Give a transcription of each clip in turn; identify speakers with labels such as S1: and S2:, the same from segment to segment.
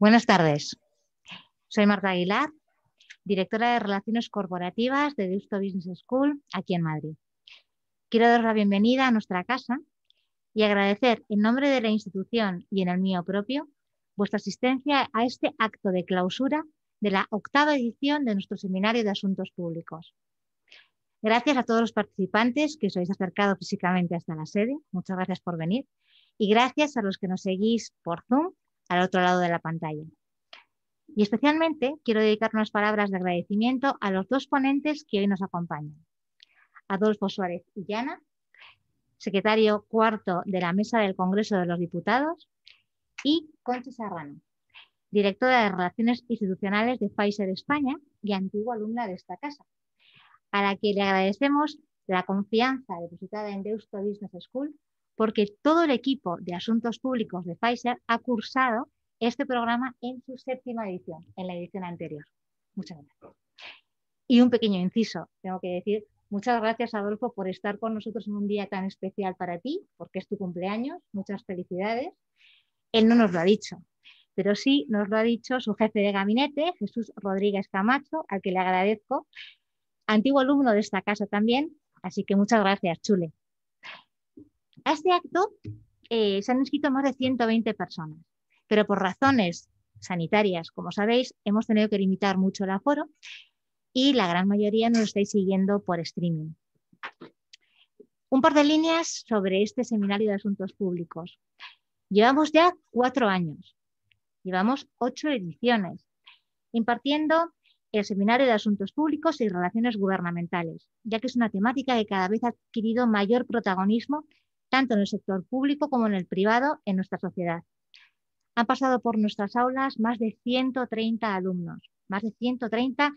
S1: Buenas tardes. Soy Marta Aguilar, directora de Relaciones Corporativas de Deusto Business School aquí en Madrid. Quiero daros la bienvenida a nuestra casa y agradecer en nombre de la institución y en el mío propio vuestra asistencia a este acto de clausura de la 8ª edición de nuestro Seminario de Asuntos Públicos. Gracias a todos los participantes que os habéis acercado físicamente hasta la sede. Muchas gracias por venir. Y gracias a los que nos seguís por Zoom al otro lado de la pantalla. Y especialmente quiero dedicar unas palabras de agradecimiento a los dos ponentes que hoy nos acompañan. Adolfo Suárez Illana, secretario cuarto de la Mesa del Congreso de los Diputados, y Concha Serrano, directora de Relaciones Institucionales de Pfizer España y antigua alumna de esta casa, a la que le agradecemos la confianza depositada en Deusto Business School, porque todo el equipo de Asuntos Públicos de Pfizer ha cursado este programa en su 7ª edición, en la edición anterior. Muchas gracias. Y un pequeño inciso, tengo que decir, muchas gracias, Adolfo, por estar con nosotros en un día tan especial para ti, porque es tu cumpleaños. Muchas felicidades. Él no nos lo ha dicho, pero sí nos lo ha dicho su jefe de gabinete, Jesús Rodríguez Camacho, al que le agradezco, antiguo alumno de esta casa también, así que muchas gracias, Chule. A este acto se han inscrito más de 120 personas, pero por razones sanitarias, como sabéis, hemos tenido que limitar mucho el aforo y la gran mayoría nos estáis siguiendo por streaming. Un par de líneas sobre este Seminario de Asuntos Públicos. Llevamos ya 4 años, llevamos 8 ediciones, impartiendo el Seminario de Asuntos Públicos y Relaciones Gubernamentales, ya que es una temática que cada vez ha adquirido mayor protagonismo tanto en el sector público como en el privado en nuestra sociedad. Han pasado por nuestras aulas más de 130 alumnos, más de 130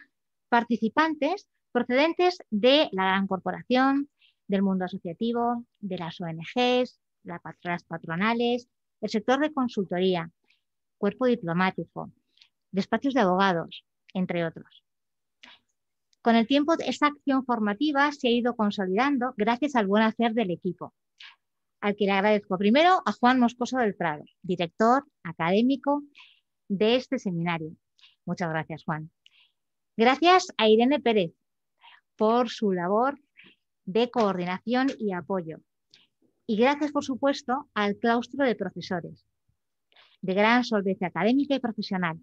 S1: participantes procedentes de la gran corporación, del mundo asociativo, de las ONGs, las patronales, el sector de consultoría, cuerpo diplomático, despachos de abogados, entre otros. Con el tiempo, esta acción formativa se ha ido consolidando gracias al buen hacer del equipo, al que le agradezco primero a Juan Moscoso del Prado, director académico de este seminario. Muchas gracias, Juan. Gracias a Irene Pérez por su labor de coordinación y apoyo. Y gracias, por supuesto, al claustro de profesores, de gran solvencia académica y profesional.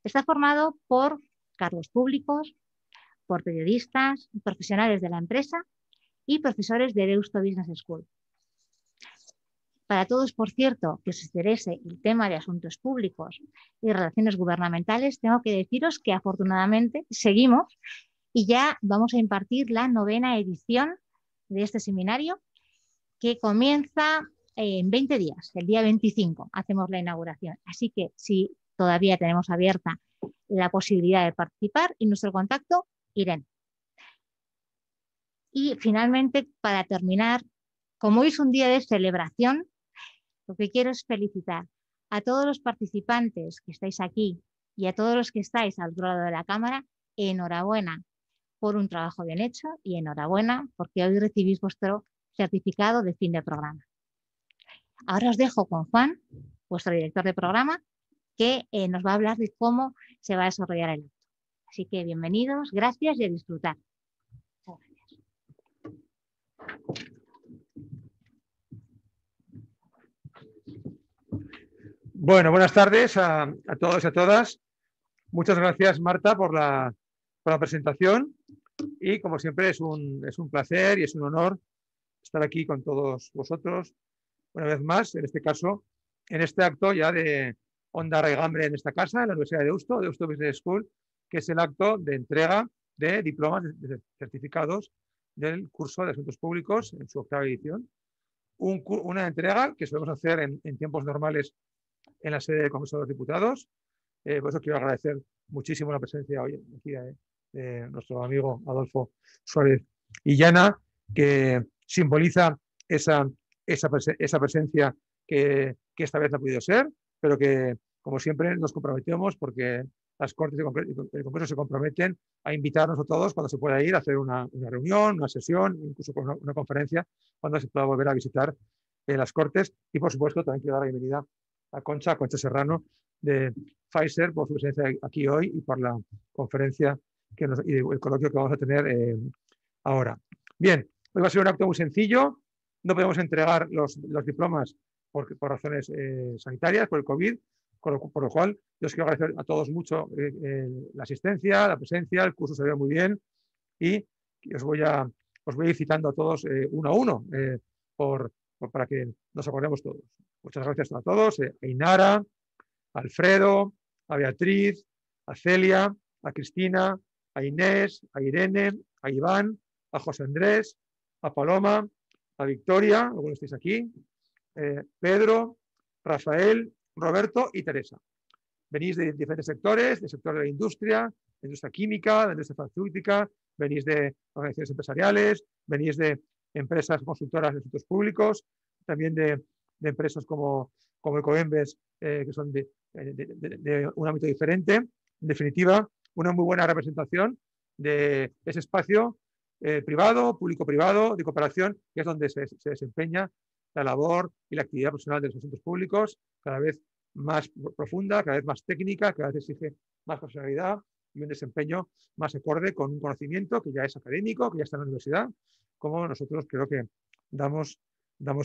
S1: Está formado por cargos públicos, por periodistas, profesionales de la empresa y profesores de Deusto Business School. Para todos, por cierto, que os interese el tema de asuntos públicos y relaciones gubernamentales, tengo que deciros que afortunadamente seguimos y ya vamos a impartir la 9ª edición de este seminario, que comienza en 20 días, el día 25, hacemos la inauguración. Así que si todavía tenemos abierta la posibilidad de participar, y nuestro contacto, Irene. Y finalmente, para terminar, como hoy es un día de celebración, lo que quiero es felicitar a todos los participantes que estáis aquí y a todos los que estáis al otro lado de la cámara. Enhorabuena por un trabajo bien hecho y enhorabuena porque hoy recibís vuestro certificado de fin de programa. Ahora os dejo con Juan, vuestro director de programa, que nos va a hablar de cómo se va a desarrollar el acto. Así que bienvenidos, gracias y a disfrutar. Muchas gracias.
S2: Bueno, buenas tardes a todos y a todas. Muchas gracias, Marta, por la presentación. Y como siempre es un placer y es un honor estar aquí con todos vosotros una vez más, en este caso, en este acto ya de honda raigambre en esta casa, en la Universidad de Deusto Business School, que es el acto de entrega de diplomas, de certificados del curso de Asuntos Públicos en su 8ª edición. Una entrega que solemos hacer en tiempos normales en la sede del Congreso de los Diputados. Por eso quiero agradecer muchísimo la presencia hoy aquí de nuestro amigo Adolfo Suárez Illana, que simboliza esa presencia que esta vez no ha podido ser, pero que, como siempre, nos comprometemos porque las Cortes y el Congreso se comprometen a invitarnos a todos cuando se pueda ir a hacer una reunión, una sesión, incluso una conferencia, cuando se pueda volver a visitar las Cortes. Y, por supuesto, también quiero dar la bienvenida a Concha Serrano, de Pfizer por su presencia aquí hoy y por la conferencia y el coloquio que vamos a tener ahora. Bien, hoy va a ser un acto muy sencillo. No podemos entregar los diplomas por razones sanitarias, por el COVID, por lo cual yo os quiero agradecer a todos mucho la asistencia, la presencia, el curso se ve muy bien y os voy a ir citando a todos uno a uno para que nos acordemos todos. Muchas gracias a todos, a Inara, a Alfredo, a Beatriz, a Celia, a Cristina, a Inés, a Irene, a Iván, a José Andrés, a Paloma, a Victoria, algunos estáis aquí, Pedro, Rafael, Roberto y Teresa. Venís de diferentes sectores, del sector de la industria química, de la industria farmacéutica, venís de organizaciones empresariales, venís de empresas consultoras de asuntos públicos, también de empresas como Ecoembes, que son de un ámbito diferente. En definitiva, una muy buena representación de ese espacio privado, público-privado, de cooperación, que es donde se desempeña la labor y la actividad profesional de los asuntos públicos, cada vez más profunda, cada vez más técnica, cada vez exige más profesionalidad y un desempeño más acorde con un conocimiento que ya es académico, que ya está en la universidad, como nosotros creo que damos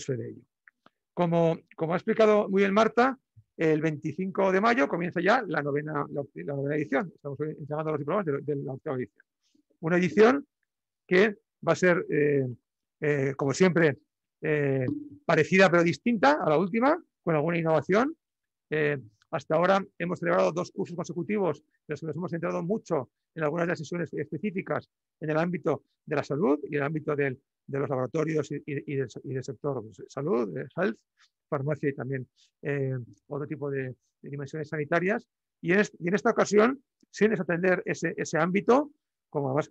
S2: fe de ello. Como ha explicado muy bien Marta, el 25 de mayo comienza ya la novena edición. Estamos entregando los diplomas de la octava edición. Una edición que va a ser, como siempre, parecida pero distinta a la última, con alguna innovación. Hasta ahora hemos celebrado 2 cursos consecutivos en los que nos hemos centrado mucho en algunas de las sesiones específicas en el ámbito de la salud y en el ámbito de los laboratorios y del sector salud, health, farmacia y también otro tipo de dimensiones sanitarias. Y en esta ocasión, sin desatender ese ámbito, además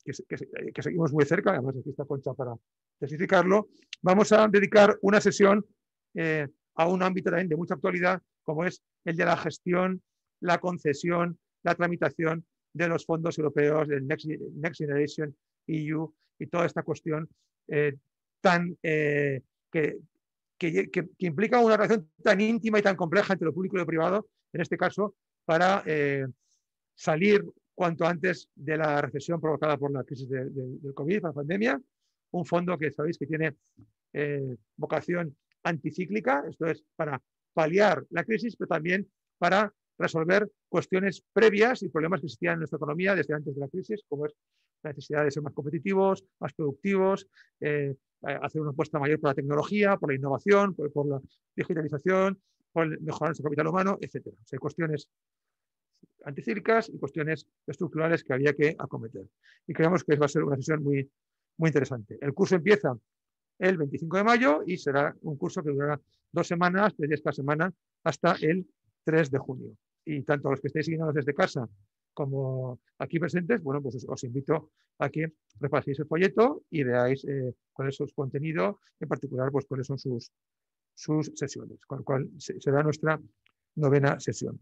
S2: que seguimos muy cerca, además aquí está Concha para especificarlo, vamos a dedicar una sesión a un ámbito también de mucha actualidad, como es el de la gestión, la concesión, la tramitación de los fondos europeos del Next Generation EU y toda esta cuestión que implica una relación tan íntima y tan compleja entre lo público y lo privado, en este caso, para salir cuanto antes de la recesión provocada por la crisis del COVID, por la pandemia. Un fondo que sabéis que tiene vocación anticíclica, esto es para paliar la crisis, pero también para resolver cuestiones previas y problemas que existían en nuestra economía desde antes de la crisis, como es la necesidad de ser más competitivos, más productivos, hacer una apuesta mayor por la tecnología, por la innovación, por la digitalización, por mejorar nuestro capital humano, etc. O sea, hay cuestiones anticíclicas y cuestiones estructurales que había que acometer. Y creemos que va a ser una sesión muy, muy interesante. El curso empieza el 25 de mayo y será un curso que durará 2 semanas, 3 días cada semana, hasta el 3 de junio. Y tanto los que estéis siguiéndonos desde casa como aquí presentes, bueno, pues os invito a que repaséis el folleto y veáis cuál es su contenido, en particular, pues cuáles son sus sesiones, con lo cual será nuestra 9ª sesión.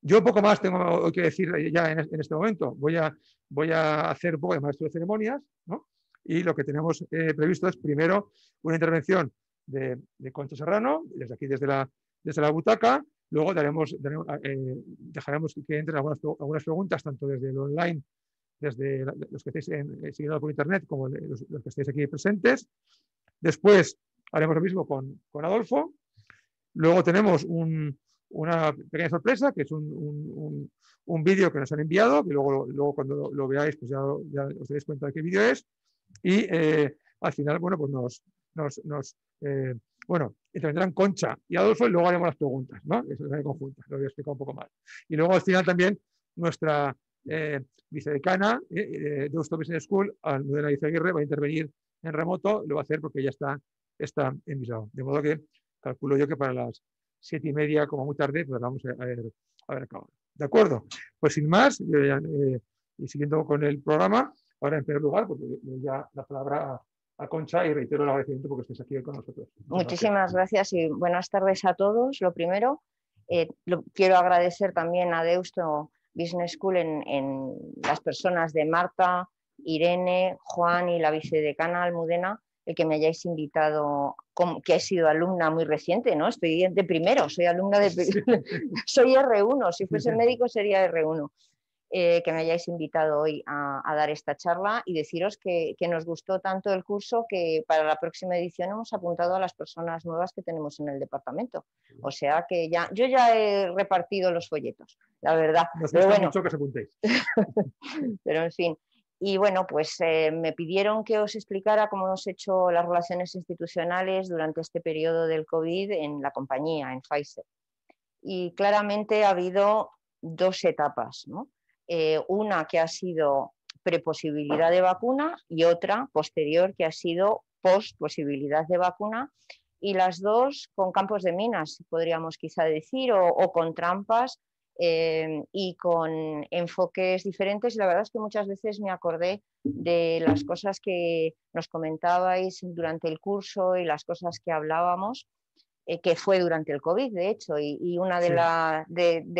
S2: Yo poco más tengo que decir ya en este momento. Voy a hacer un poco de maestro de ceremonias, ¿no? Y lo que tenemos previsto es primero una intervención de Concha Serrano, desde aquí, desde la butaca. Luego dejaremos que entren algunas preguntas, tanto desde el online, desde los que estéis siguiendo por internet, como los que estéis aquí presentes. Después haremos lo mismo con Adolfo. Luego tenemos una pequeña sorpresa, que es un vídeo que nos han enviado, que luego cuando lo veáis, pues ya os daréis cuenta de qué vídeo es. Y al final, bueno, pues intervendrán Concha y Adolfo y luego haremos las preguntas, ¿no? Eso es conjunta, lo voy a explicar un poco más. Y luego al final también nuestra vicedecana de Deusto Business School, Almudena Izaguirre, va a intervenir en remoto, lo va a hacer porque ya está en Bilbao. De modo que calculo yo que para las 7:30, como muy tarde, pues vamos a ver acabado. ¿De acuerdo? Pues sin más, y siguiendo con el programa, ahora en primer lugar, porque ya la palabra a Concha y reitero el agradecimiento porque estéis aquí con nosotros.
S3: Muchísimas gracias y buenas tardes a todos. Lo primero, quiero agradecer también a Deusto Business School en las personas de Marta, Irene, Juan y la vicedecana Almudena, el que me hayáis invitado, que he sido alumna muy reciente, ¿no? Estoy de primero, soy alumna de soy R1, si fuese médico sería R1. Que me hayáis invitado hoy a dar esta charla y deciros que nos gustó tanto el curso que para la próxima edición hemos apuntado a las personas nuevas que tenemos en el departamento. O sea que yo ya he repartido los folletos, la verdad.
S2: Nos gusta mucho que os apuntéis.
S3: Pero en fin. Y bueno, pues me pidieron que os explicara cómo hemos hecho las relaciones institucionales durante este periodo del COVID en la compañía, en Pfizer. Y claramente ha habido dos etapas, ¿no? Una que ha sido preposibilidad de vacuna y otra posterior que ha sido posposibilidad de vacuna, y las dos con campos de minas, podríamos quizá decir, o con trampas y con enfoques diferentes. Y la verdad es que muchas veces me acordé de las cosas que nos comentabais durante el curso y las cosas que hablábamos, que fue durante el COVID, de hecho, y una de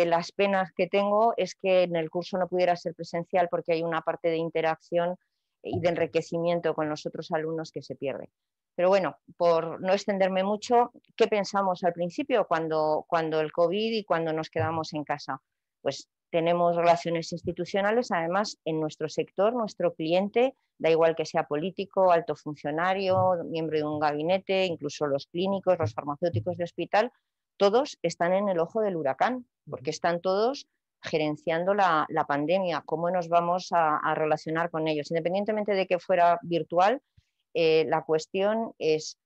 S3: las penas que tengo es que en el curso no pudiera ser presencial porque hay una parte de interacción y de enriquecimiento con los otros alumnos que se pierde. Pero bueno, por no extenderme mucho, ¿qué pensamos al principio cuando el COVID y cuando nos quedamos en casa? Pues tenemos relaciones institucionales, además en nuestro sector, nuestro cliente, da igual que sea político, alto funcionario, miembro de un gabinete, incluso los clínicos, los farmacéuticos de hospital, todos están en el ojo del huracán, porque están todos gerenciando la pandemia, cómo nos vamos a relacionar con ellos. Independientemente de que fuera virtual, la cuestión es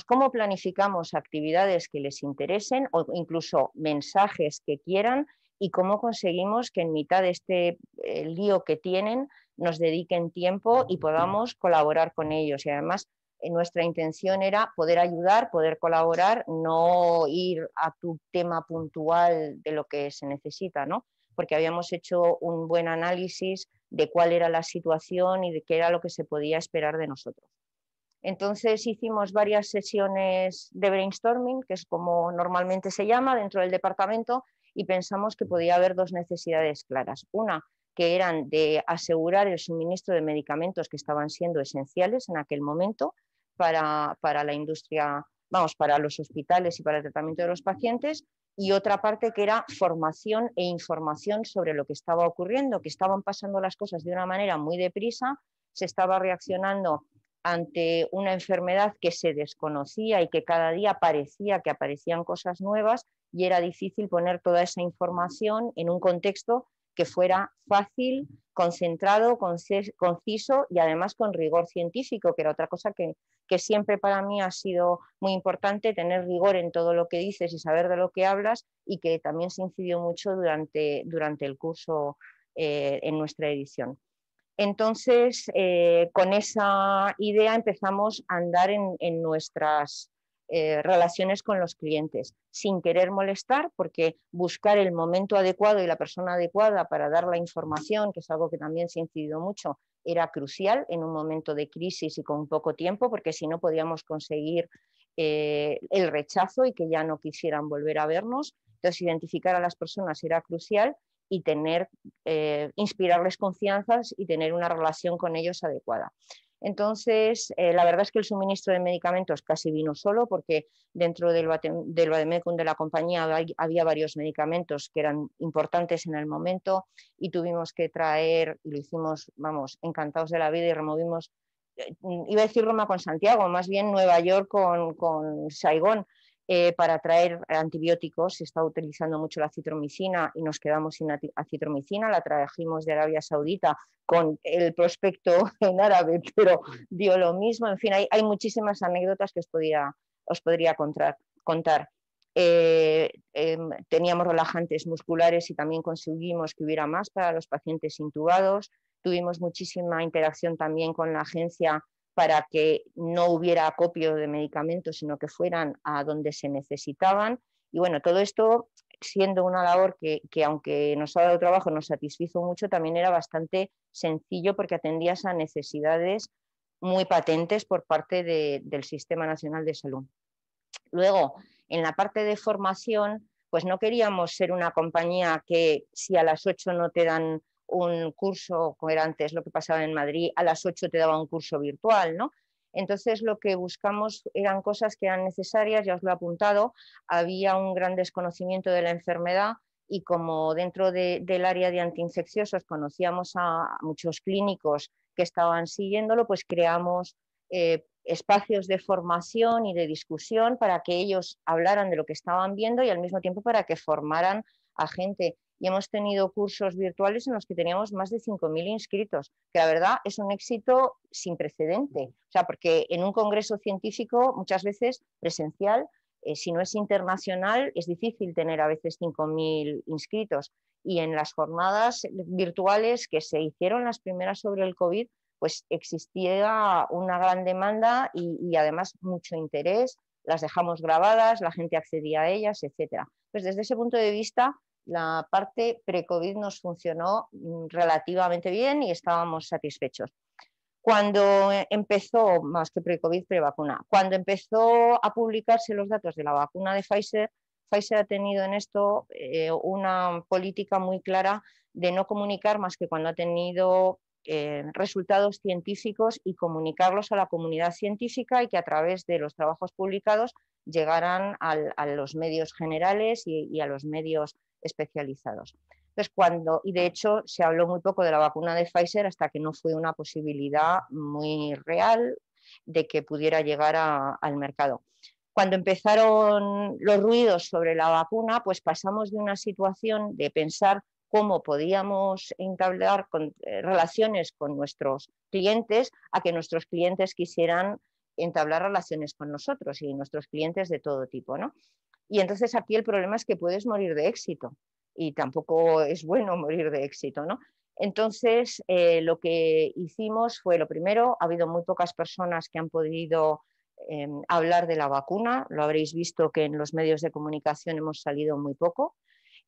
S3: cómo planificamos actividades que les interesen o incluso mensajes que quieran, y cómo conseguimos que en mitad de este lío que tienen nos dediquen tiempo y podamos colaborar con ellos. Y además nuestra intención era poder ayudar, poder colaborar, no ir a tu tema puntual de lo que se necesita, ¿no? Porque habíamos hecho un buen análisis de cuál era la situación y de qué era lo que se podía esperar de nosotros. Entonces hicimos varias sesiones de brainstorming, que es como normalmente se llama dentro del departamento, y pensamos que podía haber dos necesidades claras. Una, que eran de asegurar el suministro de medicamentos que estaban siendo esenciales en aquel momento para la industria, para los hospitales y para el tratamiento de los pacientes, y otra parte que era formación e información sobre lo que estaba ocurriendo, que estaban pasando las cosas de una manera muy deprisa, se estaba reaccionando ante una enfermedad que se desconocía y que cada día parecía que aparecían cosas nuevas, y era difícil poner toda esa información en un contexto que fuera fácil, concentrado, conciso y además con rigor científico, que era otra cosa que siempre para mí ha sido muy importante, tener rigor en todo lo que dices y saber de lo que hablas, y que también se incidió mucho durante el curso en nuestra edición. Entonces, con esa idea empezamos a andar en nuestras relaciones con los clientes, sin querer molestar, porque buscar el momento adecuado y la persona adecuada para dar la información, que es algo que también se ha incidido mucho, era crucial en un momento de crisis y con poco tiempo, porque si no podíamos conseguir el rechazo y que ya no quisieran volver a vernos. Entonces, identificar a las personas era crucial, y inspirarles confianza y tener una relación con ellos adecuada. Entonces, la verdad es que el suministro de medicamentos casi vino solo, porque dentro del vademecum de la compañía había varios medicamentos que eran importantes en el momento, y tuvimos que traer, y lo hicimos, encantados de la vida, y removimos, iba a decir Roma con Santiago, más bien Nueva York con Saigón, para traer antibióticos. Se está utilizando mucho la citromicina y nos quedamos sin acitromicina, la trajimos de Arabia Saudita con el prospecto en árabe, pero dio lo mismo. En fin, hay muchísimas anécdotas que os podría contar. Teníamos relajantes musculares y también conseguimos que hubiera más para los pacientes intubados. Tuvimos muchísima interacción también con la agencia para que no hubiera acopio de medicamentos, sino que fueran a donde se necesitaban. Y bueno, todo esto, siendo una labor que aunque nos ha dado trabajo, nos satisfizo mucho, también era bastante sencillo, porque atendía a necesidades muy patentes por parte del Sistema Nacional de Salud. Luego, en la parte de formación, pues no queríamos ser una compañía que, si a las 8 no te dan un curso, como era antes lo que pasaba en Madrid, a las 8 te daba un curso virtual, ¿no? Entonces lo que buscamos eran cosas que eran necesarias, ya os lo he apuntado, había un gran desconocimiento de la enfermedad y como dentro del área de antiinfecciosos conocíamos a muchos clínicos que estaban siguiéndolo, pues creamos espacios de formación y de discusión para que ellos hablaran de lo que estaban viendo y al mismo tiempo para que formaran a gente. Y hemos tenido cursos virtuales en los que teníamos más de 5.000 inscritos, que la verdad es un éxito sin precedente. O sea, porque en un congreso científico, muchas veces presencial, si no es internacional, es difícil tener a veces 5.000 inscritos. Y en las jornadas virtuales que se hicieron las primeras sobre el COVID, pues existía una gran demanda y además mucho interés. Las dejamos grabadas, la gente accedía a ellas, etc. Pues desde ese punto de vista, la parte pre-COVID nos funcionó relativamente bien y estábamos satisfechos. Cuando empezó, más que pre-COVID, pre-vacuna, cuando empezó a publicarse los datos de la vacuna de Pfizer, Pfizer ha tenido en esto una política muy clara de no comunicar más que cuando ha tenido resultados científicos y comunicarlos a la comunidad científica y que a través de los trabajos publicados llegaran a los medios generales y a los medios especializados. Entonces, y de hecho se habló muy poco de la vacuna de Pfizer hasta que no fue una posibilidad muy real de que pudiera llegar al mercado. Cuando empezaron los ruidos sobre la vacuna, pues pasamos de una situación de pensar cómo podíamos entablar relaciones con nuestros clientes a que nuestros clientes quisieran entablar relaciones con nosotros y nuestros clientes de todo tipo, ¿no? Y entonces aquí el problema es que puedes morir de éxito y tampoco es bueno morir de éxito, ¿no? Entonces, lo que hicimos fue, lo primero, ha habido muy pocas personas que han podido hablar de la vacuna, lo habréis visto que en los medios de comunicación hemos salido muy poco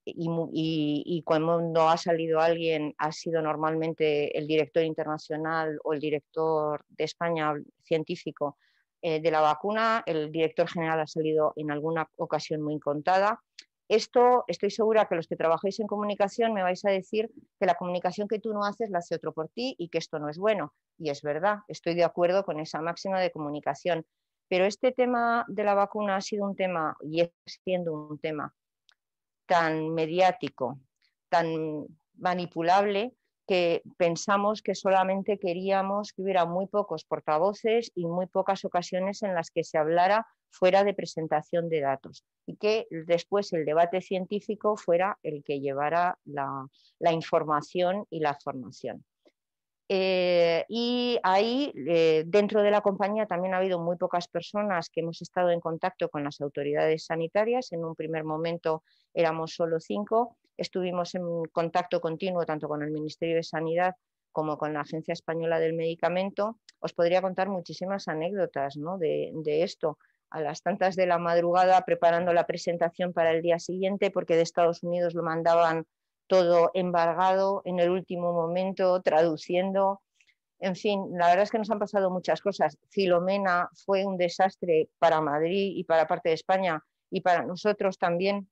S3: y cuando ha salido alguien ha sido normalmente el director internacional o el director de España científico de la vacuna, el director general ha salido en alguna ocasión muy contada. Esto estoy segura que los que trabajáis en comunicación me vais a decir que la comunicación que tú no haces la hace otro por ti y que esto no es bueno. Y es verdad, estoy de acuerdo con esa máxima de comunicación. Pero este tema de la vacuna ha sido un tema y es siendo un tema tan mediático, tan manipulable, que pensamos que solamente queríamos que hubiera muy pocos portavoces y muy pocas ocasiones en las que se hablara fuera de presentación de datos y que después el debate científico fuera el que llevara la información y la formación. Y ahí, dentro de la compañía, también ha habido muy pocas personas que hemos estado en contacto con las autoridades sanitarias. En un primer momento éramos solo 5. Estuvimos en contacto continuo tanto con el Ministerio de Sanidad como con la Agencia Española del Medicamento. Os podría contar muchísimas anécdotas, ¿no?, de esto. A las tantas de la madrugada preparando la presentación para el día siguiente, porque de Estados Unidos lo mandaban todo embargado en el último momento, traduciendo. En fin, la verdad es que nos han pasado muchas cosas. Filomena fue un desastre para Madrid y para parte de España y para nosotros también,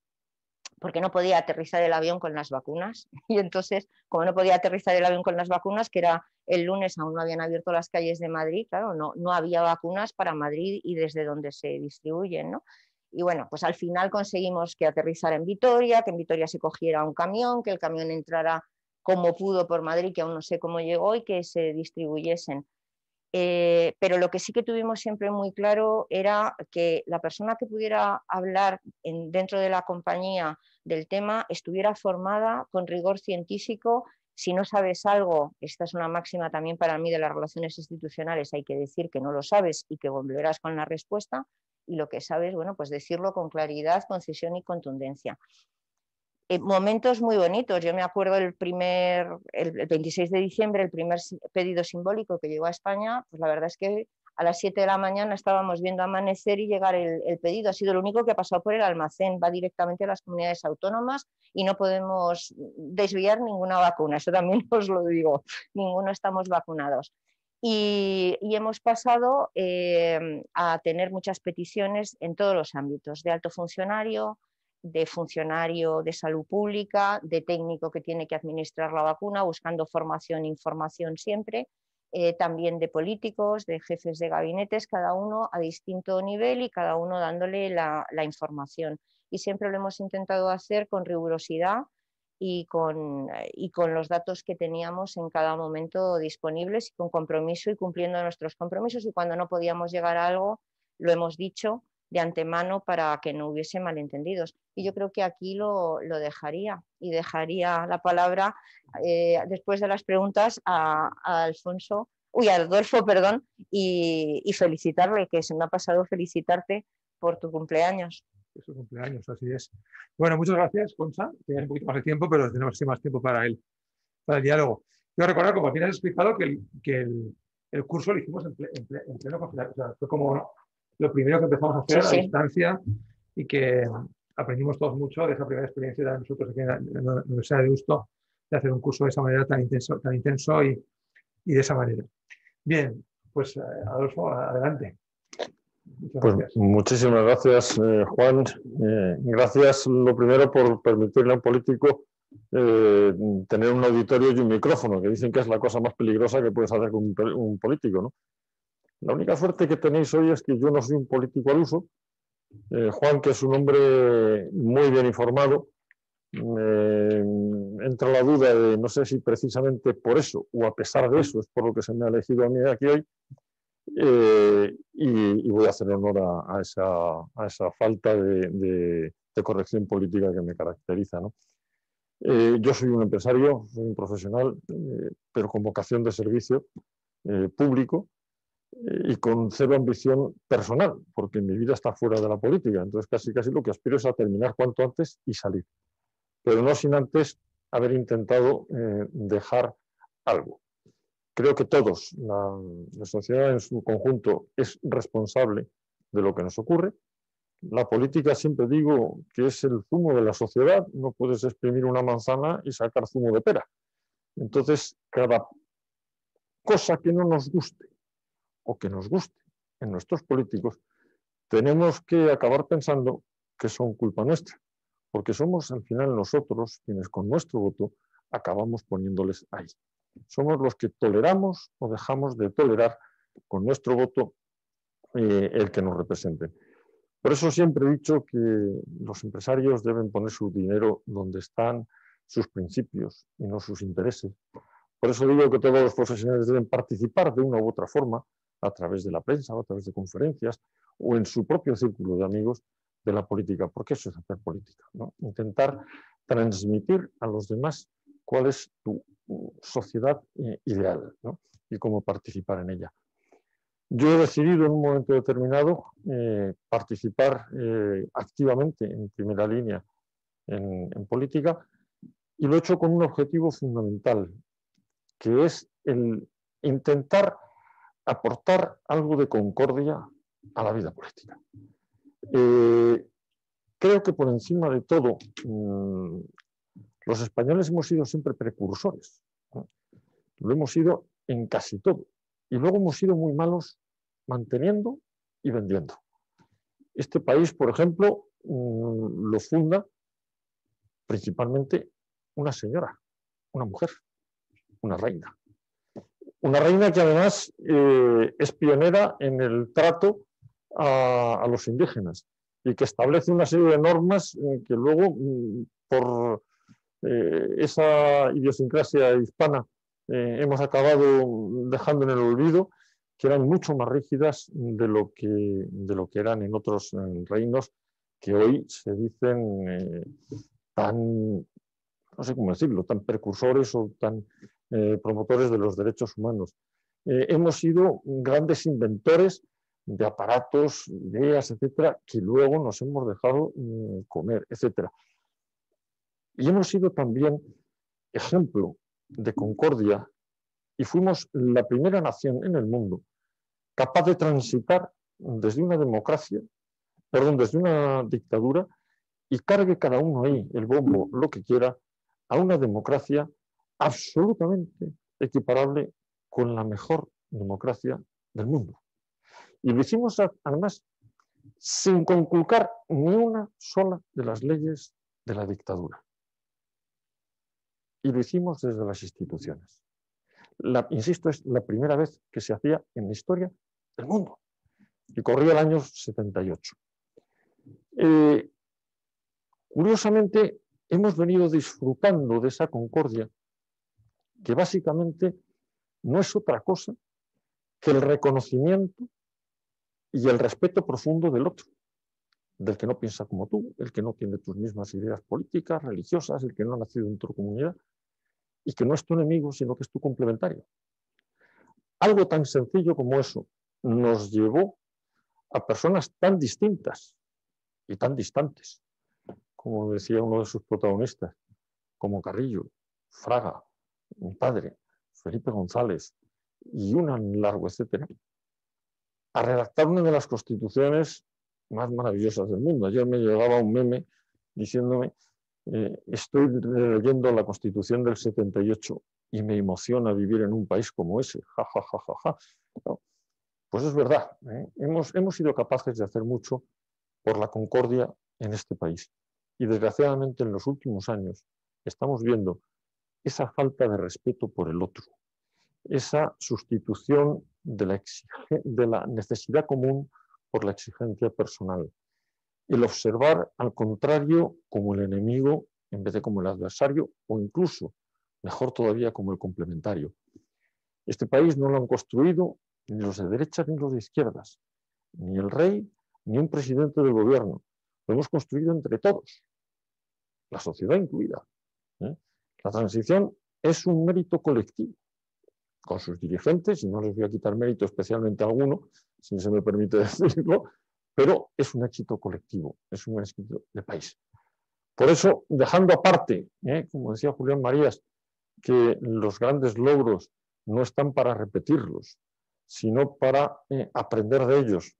S3: porque no podía aterrizar el avión con las vacunas. Y entonces, como no podía aterrizar el avión con las vacunas, que era el lunes, aún no habían abierto las calles de Madrid, claro, no había vacunas para Madrid y desde donde se distribuyen, ¿no? Y bueno, pues al final conseguimos que aterrizara en Vitoria, que en Vitoria se cogiera un camión, que el camión entrara como pudo por Madrid, que aún no sé cómo llegó, y que se distribuyesen. Pero lo que sí que tuvimos siempre muy claro era que la persona que pudiera hablar dentro de la compañía del tema estuviera formada con rigor científico. Si no sabes algo, esta es una máxima también para mí de las relaciones institucionales, hay que decir que no lo sabes y que volverás con la respuesta, y lo que sabes, bueno, pues decirlo con claridad, concisión y contundencia. Momentos muy bonitos. Yo me acuerdo el 26 de diciembre, el primer pedido simbólico que llegó a España, pues la verdad es que a las 7 de la mañana estábamos viendo amanecer y llegar el pedido. Ha sido lo único que ha pasado por el almacén, va directamente a las comunidades autónomas y no podemos desviar ninguna vacuna, eso también os lo digo, ninguno estamos vacunados. Y hemos pasado a tener muchas peticiones en todos los ámbitos, de alto funcionario, de funcionario de salud pública, de técnico que tiene que administrar la vacuna, buscando formación e información siempre, también de políticos, de jefes de gabinetes, cada uno a distinto nivel y cada uno dándole la información. Y siempre lo hemos intentado hacer con rigurosidad y con los datos que teníamos en cada momento disponibles, y con compromiso y cumpliendo nuestros compromisos. Y cuando no podíamos llegar a algo, lo hemos dicho de antemano para que no hubiese malentendidos. Y yo creo que aquí lo dejaría, y dejaría la palabra después de las preguntas a Adolfo, perdón, y felicitarle, que se me ha pasado felicitarte por tu cumpleaños.
S2: Es su cumpleaños, así es. Bueno, muchas gracias, Concha. Tienes un poquito más de tiempo, pero tenemos más tiempo para el diálogo. Quiero recordar, como bien has explicado, que el curso lo hicimos en pleno confinamiento. O sea, fue como lo primero que empezamos a hacer a distancia, y que aprendimos todos mucho de esa primera experiencia de nosotros aquí en la Universidad de Deusto, de hacer un curso de esa manera tan intenso y de esa manera. Bien, pues Adolfo, adelante.
S4: Pues muchísimas gracias, Juan. Gracias, lo primero, por permitirle a un político tener un auditorio y un micrófono, que dicen que es la cosa más peligrosa que puedes hacer con un político, ¿no? La única suerte que tenéis hoy es que yo no soy un político al uso. Juan, que es un hombre muy bien informado, entra la duda de no sé si precisamente por eso o a pesar de eso es por lo que se me ha elegido a mí aquí hoy. Y voy a hacer honor a esa falta de corrección política que me caracteriza, ¿no? Yo soy un empresario, soy un profesional, pero con vocación de servicio público y con cero ambición personal, porque mi vida está fuera de la política. Entonces casi lo que aspiro es a terminar cuanto antes y salir, pero no sin antes haber intentado dejar algo. Creo que todos, la sociedad en su conjunto, es responsable de lo que nos ocurre. La política, siempre digo, que es el zumo de la sociedad. No puedes exprimir una manzana y sacar zumo de pera. Entonces, cada cosa que no nos guste o que nos guste en nuestros políticos, tenemos que acabar pensando que son culpa nuestra, porque somos al final nosotros quienes con nuestro voto acabamos poniéndoles ahí. Somos los que toleramos o dejamos de tolerar con nuestro voto el que nos representen. Por eso siempre he dicho que los empresarios deben poner su dinero donde están sus principios y no sus intereses. Por eso digo que todos los profesionales deben participar de una u otra forma, a través de la prensa, o a través de conferencias, o en su propio círculo de amigos, de la política, porque eso es hacer política, ¿no? Intentar transmitir a los demás cuál es tu sociedad ideal, ¿no? Y cómo participar en ella. Yo he decidido en un momento determinado participar activamente en primera línea en política, y lo he hecho con un objetivo fundamental, que es el intentar aportar algo de concordia a la vida política. Creo que por encima de todo, los españoles hemos sido siempre precursores, ¿no? Lo hemos sido en casi todo. Y luego hemos sido muy malos manteniendo y vendiendo. Este país, por ejemplo, lo funda principalmente una señora, una mujer, una reina. Una reina que además es pionera en el trato a los indígenas y que establece una serie de normas que luego, por esa idiosincrasia hispana, hemos acabado dejando en el olvido, que eran mucho más rígidas de lo que eran en otros reinos que hoy se dicen tan, no sé cómo decirlo, tan precursores o tan promotores de los derechos humanos. Hemos sido grandes inventores de aparatos, ideas, etcétera, que luego nos hemos dejado comer, etcétera. Y hemos sido también ejemplo de concordia y fuimos la primera nación en el mundo capaz de transitar desde una democracia, desde una dictadura, y cargue cada uno ahí el bombo, lo que quiera, a una democracia absolutamente equiparable con la mejor democracia del mundo. Y lo hicimos además sin conculcar ni una sola de las leyes de la dictadura. Y lo hicimos desde las instituciones. Insisto, es la primera vez que se hacía en la historia del mundo. Y corría el año 78. Curiosamente, hemos venido disfrutando de esa concordia, que básicamente no es otra cosa que el reconocimiento y el respeto profundo del otro, del que no piensa como tú, el que no tiene tus mismas ideas políticas, religiosas, el que no ha nacido en tu comunidad y que no es tu enemigo, sino que es tu complementario. Algo tan sencillo como eso nos llevó a personas tan distintas y tan distantes, como decía uno de sus protagonistas, como Carrillo, Fraga, mi padre, Felipe González y un largo etcétera, a redactar una de las constituciones más maravillosas del mundo. Ayer me llegaba un meme diciéndome, estoy leyendo la Constitución del 78 y me emociona vivir en un país como ese. Ja, ja, ja, ja, ja. No, pues es verdad, hemos sido capaces de hacer mucho por la concordia en este país. Y desgraciadamente en los últimos años estamos viendo esa falta de respeto por el otro, esa sustitución de la necesidad común por la exigencia personal, el observar al contrario como el enemigo en vez de como el adversario o incluso, mejor todavía, como el complementario. Este país no lo han construido ni los de derechas ni los de izquierdas, ni el rey ni un presidente del gobierno. Lo hemos construido entre todos, la sociedad incluida. La transición es un mérito colectivo, con sus dirigentes, y no les voy a quitar mérito especialmente a alguno, si se me permite decirlo, pero es un éxito colectivo, es un éxito de país. Por eso, dejando aparte, como decía Julián Marías, que los grandes logros no están para repetirlos, sino para aprender de ellos,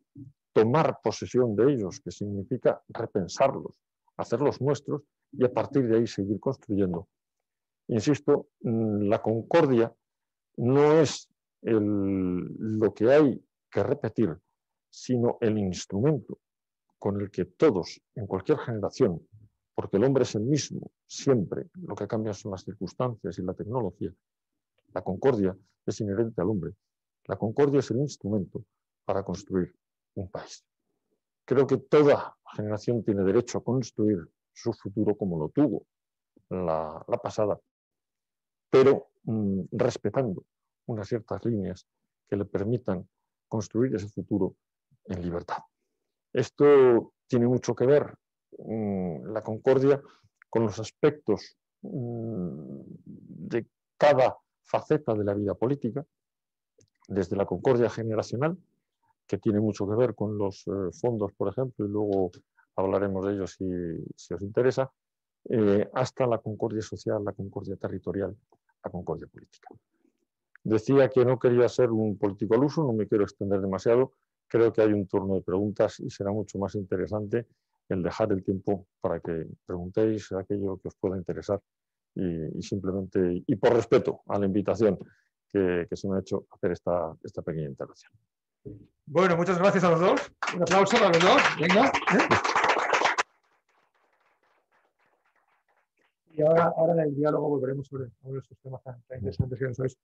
S4: tomar posesión de ellos, que significa repensarlos, hacerlos nuestros y a partir de ahí seguir construyendo. Insisto, la concordia no es lo que hay que repetir, sino el instrumento con el que todos, en cualquier generación, porque el hombre es el mismo siempre, lo que cambia son las circunstancias y la tecnología, la concordia es inherente al hombre. La concordia es el instrumento para construir un país. Creo que toda generación tiene derecho a construir su futuro como lo tuvo la pasada, pero respetando unas ciertas líneas que le permitan construir ese futuro en libertad. Esto tiene mucho que ver, la concordia, con los aspectos de cada faceta de la vida política, desde la concordia generacional, que tiene mucho que ver con los fondos, por ejemplo, y luego hablaremos de ellos si os interesa, hasta la concordia social, la concordia territorial, la concordia política. Decía que no quería ser un político al uso, no me quiero extender demasiado, creo que hay un turno de preguntas y será mucho más interesante el dejar el tiempo para que preguntéis aquello que os pueda interesar y simplemente, y por respeto a la invitación que se me ha hecho hacer esta pequeña intervención.
S2: Bueno, muchas gracias a los dos. Un aplauso para los dos. Venga. Y ahora en el diálogo volveremos sobre estos temas tan interesantes que nos habéis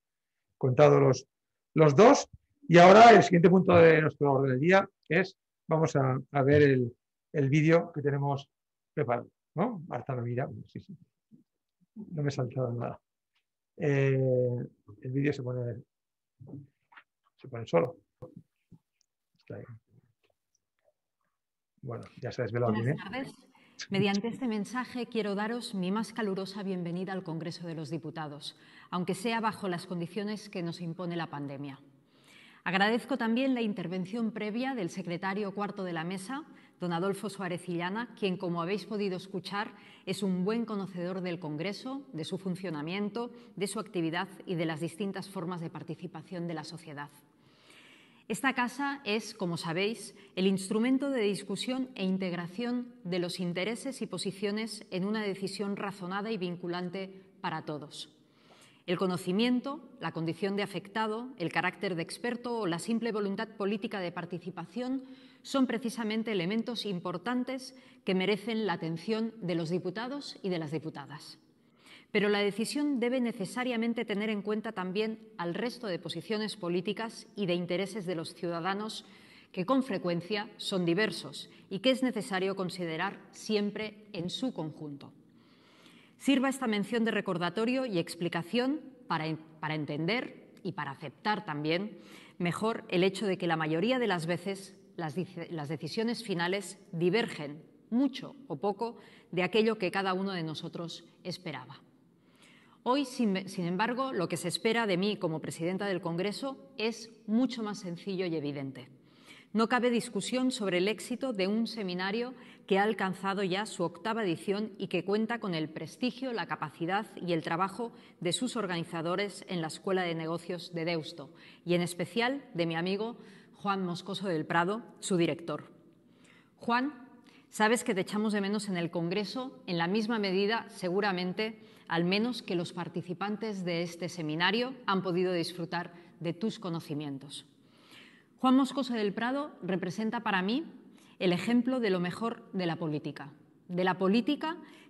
S2: contado los dos. Y ahora el siguiente punto de nuestro orden del día es, vamos a ver el vídeo que tenemos preparado, ¿no? Marta lo mira. Sí. No me he saltado nada. El vídeo se pone solo. Está ahí. Bueno, ya se ha desvelado bien.
S5: Buenas tardes. Mediante este mensaje quiero daros mi más calurosa bienvenida al Congreso de los Diputados, aunque sea bajo las condiciones que nos impone la pandemia. Agradezco también la intervención previa del secretario cuarto de la mesa, don Adolfo Suárez Illana, quien, como habéis podido escuchar, es un buen conocedor del Congreso, de su funcionamiento, de su actividad y de las distintas formas de participación de la sociedad. Esta casa es, como sabéis, el instrumento de discusión e integración de los intereses y posiciones en una decisión razonada y vinculante para todos. El conocimiento, la condición de afectado, el carácter de experto o la simple voluntad política de participación son precisamente elementos importantes que merecen la atención de los diputados y de las diputadas. Pero la decisión debe necesariamente tener en cuenta también al resto de posiciones políticas y de intereses de los ciudadanos, que con frecuencia son diversos y que es necesario considerar siempre en su conjunto. Sirva esta mención de recordatorio y explicación para entender y para aceptar también mejor el hecho de que la mayoría de las veces las decisiones finales divergen mucho o poco de aquello que cada uno de nosotros esperaba. Hoy, sin embargo, lo que se espera de mí como presidenta del Congreso es mucho más sencillo y evidente. No cabe discusión sobre el éxito de un seminario que ha alcanzado ya su 8ª edición y que cuenta con el prestigio, la capacidad y el trabajo de sus organizadores en la Escuela de Negocios de Deusto y en especial de mi amigo Juan Moscoso del Prado, su director. Juan, sabes que te echamos de menos en el Congreso en la misma medida, seguramente, al menos que los participantes de este seminario han podido disfrutar de tus conocimientos. Juan Moscoso del Prado representa para mí el ejemplo de lo mejor de la política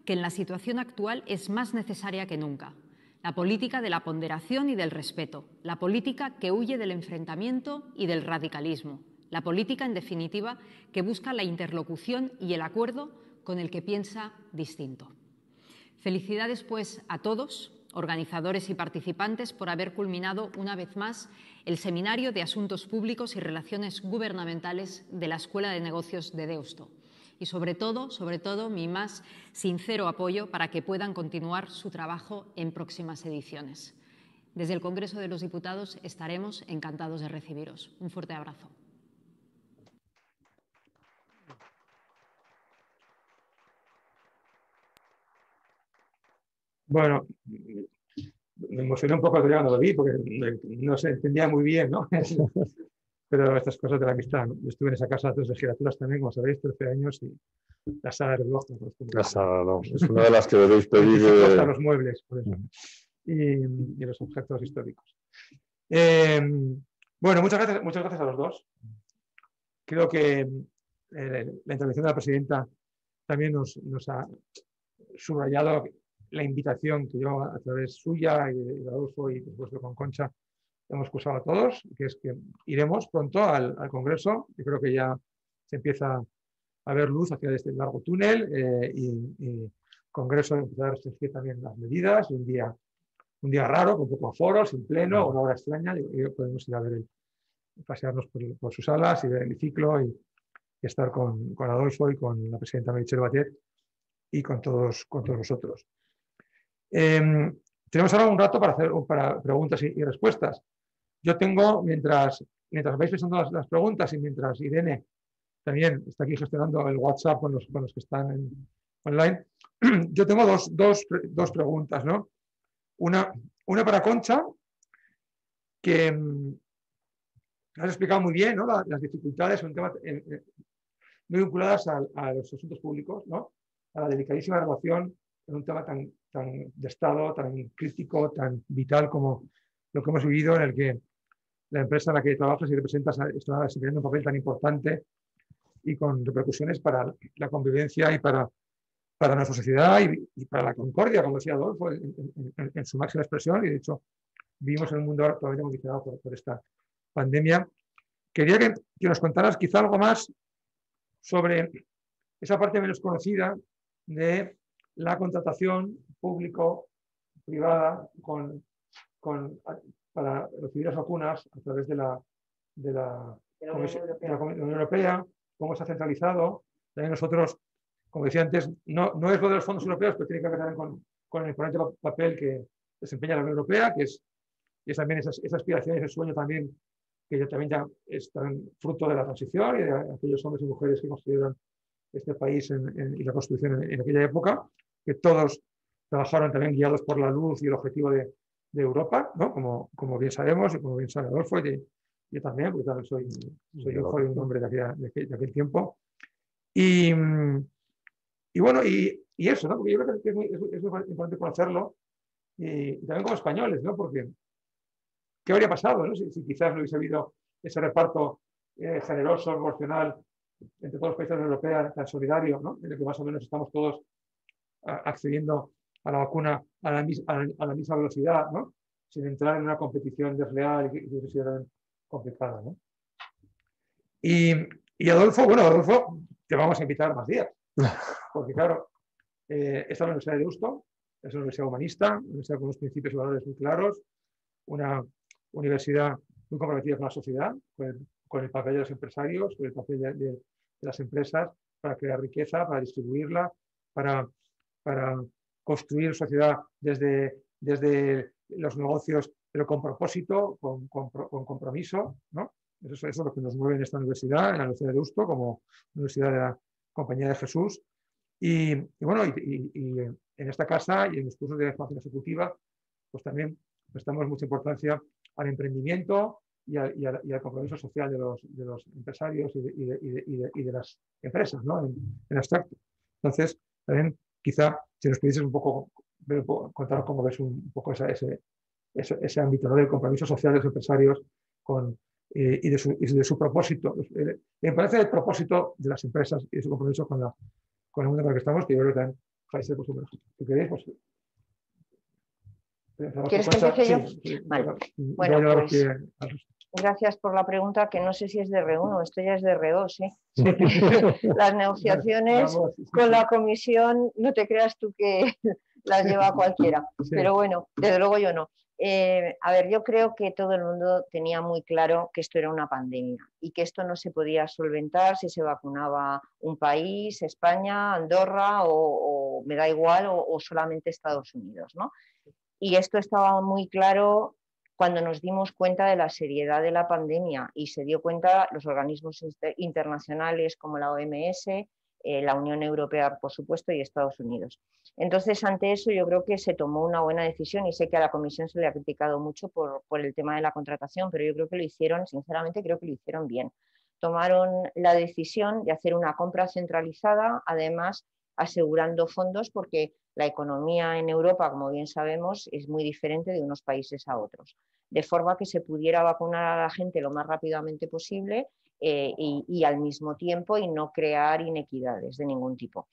S5: que en la situación actual es más necesaria que nunca, la política de la ponderación y del respeto, la política que huye del enfrentamiento y del radicalismo, la política, en definitiva, que busca la interlocución y el acuerdo con el que piensa distinto. Felicidades, pues, a todos, organizadores y participantes, por haber culminado una vez más el Seminario de Asuntos Públicos y Relaciones Gubernamentales de la Escuela de Negocios de Deusto. Y sobre todo, mi más sincero apoyo para que puedan continuar su trabajo en próximas ediciones. Desde el Congreso de los Diputados estaremos encantados de recibiros. Un fuerte abrazo.
S2: Bueno, me emocioné un poco cuando lo vi porque no se entendía muy bien, ¿no? Pero estas cosas de la amistad, ¿no? Yo estuve en esa casa 3 legislaturas también, como sabéis, 13 años, y la sala de reloj.
S4: No, es una de las que debéis pedir.
S2: Hasta los muebles, por eso. Y los objetos históricos. Bueno, muchas gracias a los dos. Creo que la intervención de la presidenta también nos ha subrayado la invitación que yo, a través suya y de Adolfo y por supuesto con Concha, hemos cursado a todos, que es que iremos pronto al Congreso. Yo creo que ya se empieza a ver luz hacia este largo túnel y Congreso empezar a restringir también las medidas. Un día raro, con poco aforo, sin pleno, una hora extraña. Y podemos ir a ver pasearnos por sus salas y ver el hemiciclo y estar con Adolfo y con la presidenta Meritxell Batet y con todos nosotros. Tenemos ahora un rato para preguntas y respuestas. Yo tengo, mientras vais pensando las preguntas y mientras Irene también está aquí gestionando el WhatsApp con los que están online, yo tengo dos preguntas, ¿no? Una para Concha, que has explicado muy bien, ¿no? Las dificultades, un tema muy vinculadas a los asuntos públicos, ¿no? A la delicadísima relación en un tema tan de Estado, tan crítico, tan vital como lo que hemos vivido, en el que la empresa en la que trabajas y representas está desempeñando un papel tan importante y con repercusiones para la convivencia y para nuestra sociedad y para la concordia, como decía Adolfo, en su máxima expresión. Y de hecho, vivimos en un mundo todavía condicionado por esta pandemia. Quería que nos contaras quizá algo más sobre esa parte menos conocida de la contratación público-privada para recibir las vacunas a través de la Unión Europea, cómo se ha centralizado. También nosotros, como decía antes, no es lo de los fondos europeos, pero tiene que ver también con el importante papel que desempeña la Unión Europea, que es también esa aspiración y ese sueño también, que también ya es fruto de la transición y de aquellos hombres y mujeres que construyeron este país y la construcción en aquella época, que todos trabajaron también guiados por la luz y el objetivo de Europa, ¿no? Como bien sabemos y como bien sabe Adolfo, y yo también, porque también soy hijo de un hombre de aquel tiempo. Y bueno, y eso, ¿no? Porque yo creo que es muy importante conocerlo, y también como españoles, ¿no? Porque ¿qué habría pasado, ¿no? Si quizás no hubiese habido ese reparto generoso, emocional, entre todos los países de la Unión Europea, tan solidario, ¿no? En el que más o menos estamos todos accediendo a la vacuna a la misma velocidad, ¿no? Sin entrar en una competición desleal y que sea complicada, ¿no? Y Adolfo, bueno, Adolfo, te vamos a invitar más días, porque claro, esta es la Universidad de Deusto, es una universidad humanista, una universidad con unos principios y valores muy claros, una universidad muy comprometida con la sociedad, con el papel de los empresarios, con el papel de las empresas para crear riqueza, para distribuirla, para construir sociedad desde los negocios, pero con propósito, con compromiso, ¿no? Eso es lo que nos mueve en esta universidad, en la Universidad de Deusto, como Universidad de la Compañía de Jesús. Y bueno, en esta casa y en los cursos de formación ejecutiva, pues también prestamos mucha importancia al emprendimiento y al compromiso social de los empresarios y de las empresas, ¿no? En abstracto. Entonces, también quizá si nos pudieses un poco contar cómo ves un poco ese ámbito, ¿no? Del compromiso social de los empresarios y de su propósito, la importancia del propósito de las empresas y de su compromiso con el mundo en el que estamos, que yo creo que también vais a ser por supuesto. Si queréis, pues...
S3: ¿Quieres que empiece yo?
S2: Sí,
S3: vale. Bueno, pues
S2: pues,
S3: gracias por la pregunta, que no sé si es de R1, esto ya es de R2, ¿eh? Las negociaciones con la comisión, no te creas tú que las lleva cualquiera,
S2: sí.
S3: Pero bueno, desde luego yo no. A ver, yo creo que todo el mundo tenía muy claro que esto era una pandemia y que esto no se podía solventar si se vacunaba un país, España, Andorra o me da igual, o solamente Estados Unidos, ¿no? Y esto estaba muy claro cuando nos dimos cuenta de la seriedad de la pandemia y se dio cuenta los organismos internacionales como la OMS, la Unión Europea, por supuesto, y Estados Unidos. Entonces, ante eso, yo creo que se tomó una buena decisión y sé que a la Comisión se le ha criticado mucho por el tema de la contratación, pero yo creo que lo hicieron, sinceramente, creo que lo hicieron bien. Tomaron la decisión de hacer una compra centralizada, además asegurando fondos, porque la economía en Europa, como bien sabemos, es muy diferente de unos países a otros, de forma que se pudiera vacunar a la gente lo más rápidamente posible y al mismo tiempo y no crear inequidades de ningún tipo.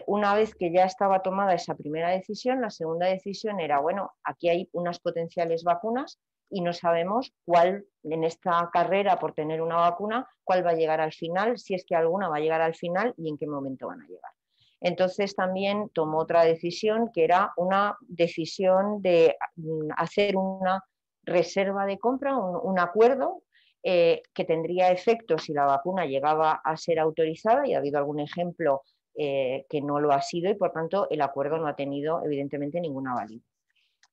S3: Una vez que ya estaba tomada esa primera decisión, la segunda decisión era, bueno, aquí hay unas potenciales vacunas y no sabemos cuál, en esta carrera por tener una vacuna, cuál va a llegar al final, si es que alguna va a llegar al final y en qué momento van a llegar. Entonces también tomó otra decisión, que era una decisión de hacer una reserva de compra, un acuerdo que tendría efecto si la vacuna llegaba a ser autorizada, y ha habido algún ejemplo que no lo ha sido y por tanto el acuerdo no ha tenido evidentemente ninguna validez.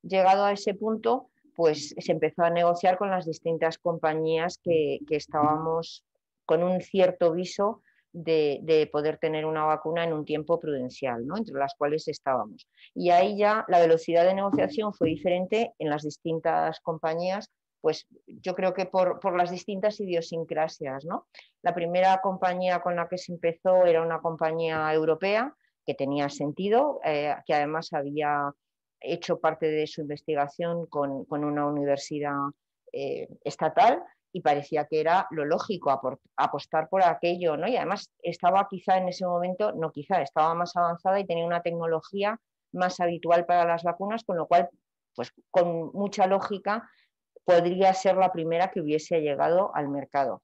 S3: Llegado a ese punto, pues se empezó a negociar con las distintas compañías que estábamos con un cierto viso de poder tener una vacuna en un tiempo prudencial, ¿no? Entre las cuales estábamos. Y ahí ya la velocidad de negociación fue diferente en las distintas compañías, pues yo creo que por las distintas idiosincrasias, ¿no? La primera compañía con la que se empezó era una compañía europea, que tenía sentido, que además había hecho parte de su investigación con una universidad estatal, y parecía que era lo lógico apostar por aquello, ¿no? Y además estaba quizá en ese momento, no quizá, estaba más avanzada y tenía una tecnología más habitual para las vacunas, con lo cual, pues con mucha lógica, podría ser la primera que hubiese llegado al mercado.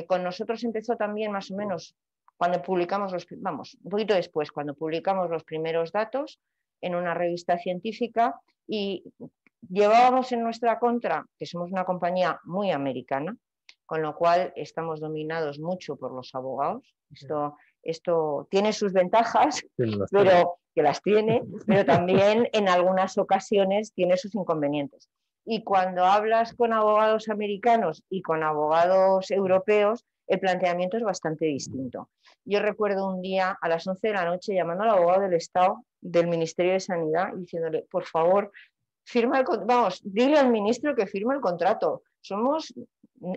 S3: Con nosotros empezó también más o menos cuando publicamos un poquito después, cuando publicamos los primeros datos en una revista científica, y llevábamos en nuestra contra que somos una compañía muy americana, con lo cual estamos dominados mucho por los abogados. Esto tiene sus ventajas, pero que las tiene, pero también en algunas ocasiones tiene sus inconvenientes. Y cuando hablas con abogados americanos y con abogados europeos, el planteamiento es bastante distinto. Yo recuerdo un día a las 11 de la noche llamando al abogado del Estado del Ministerio de Sanidad y diciéndole, por favor, dile al ministro que firme el contrato.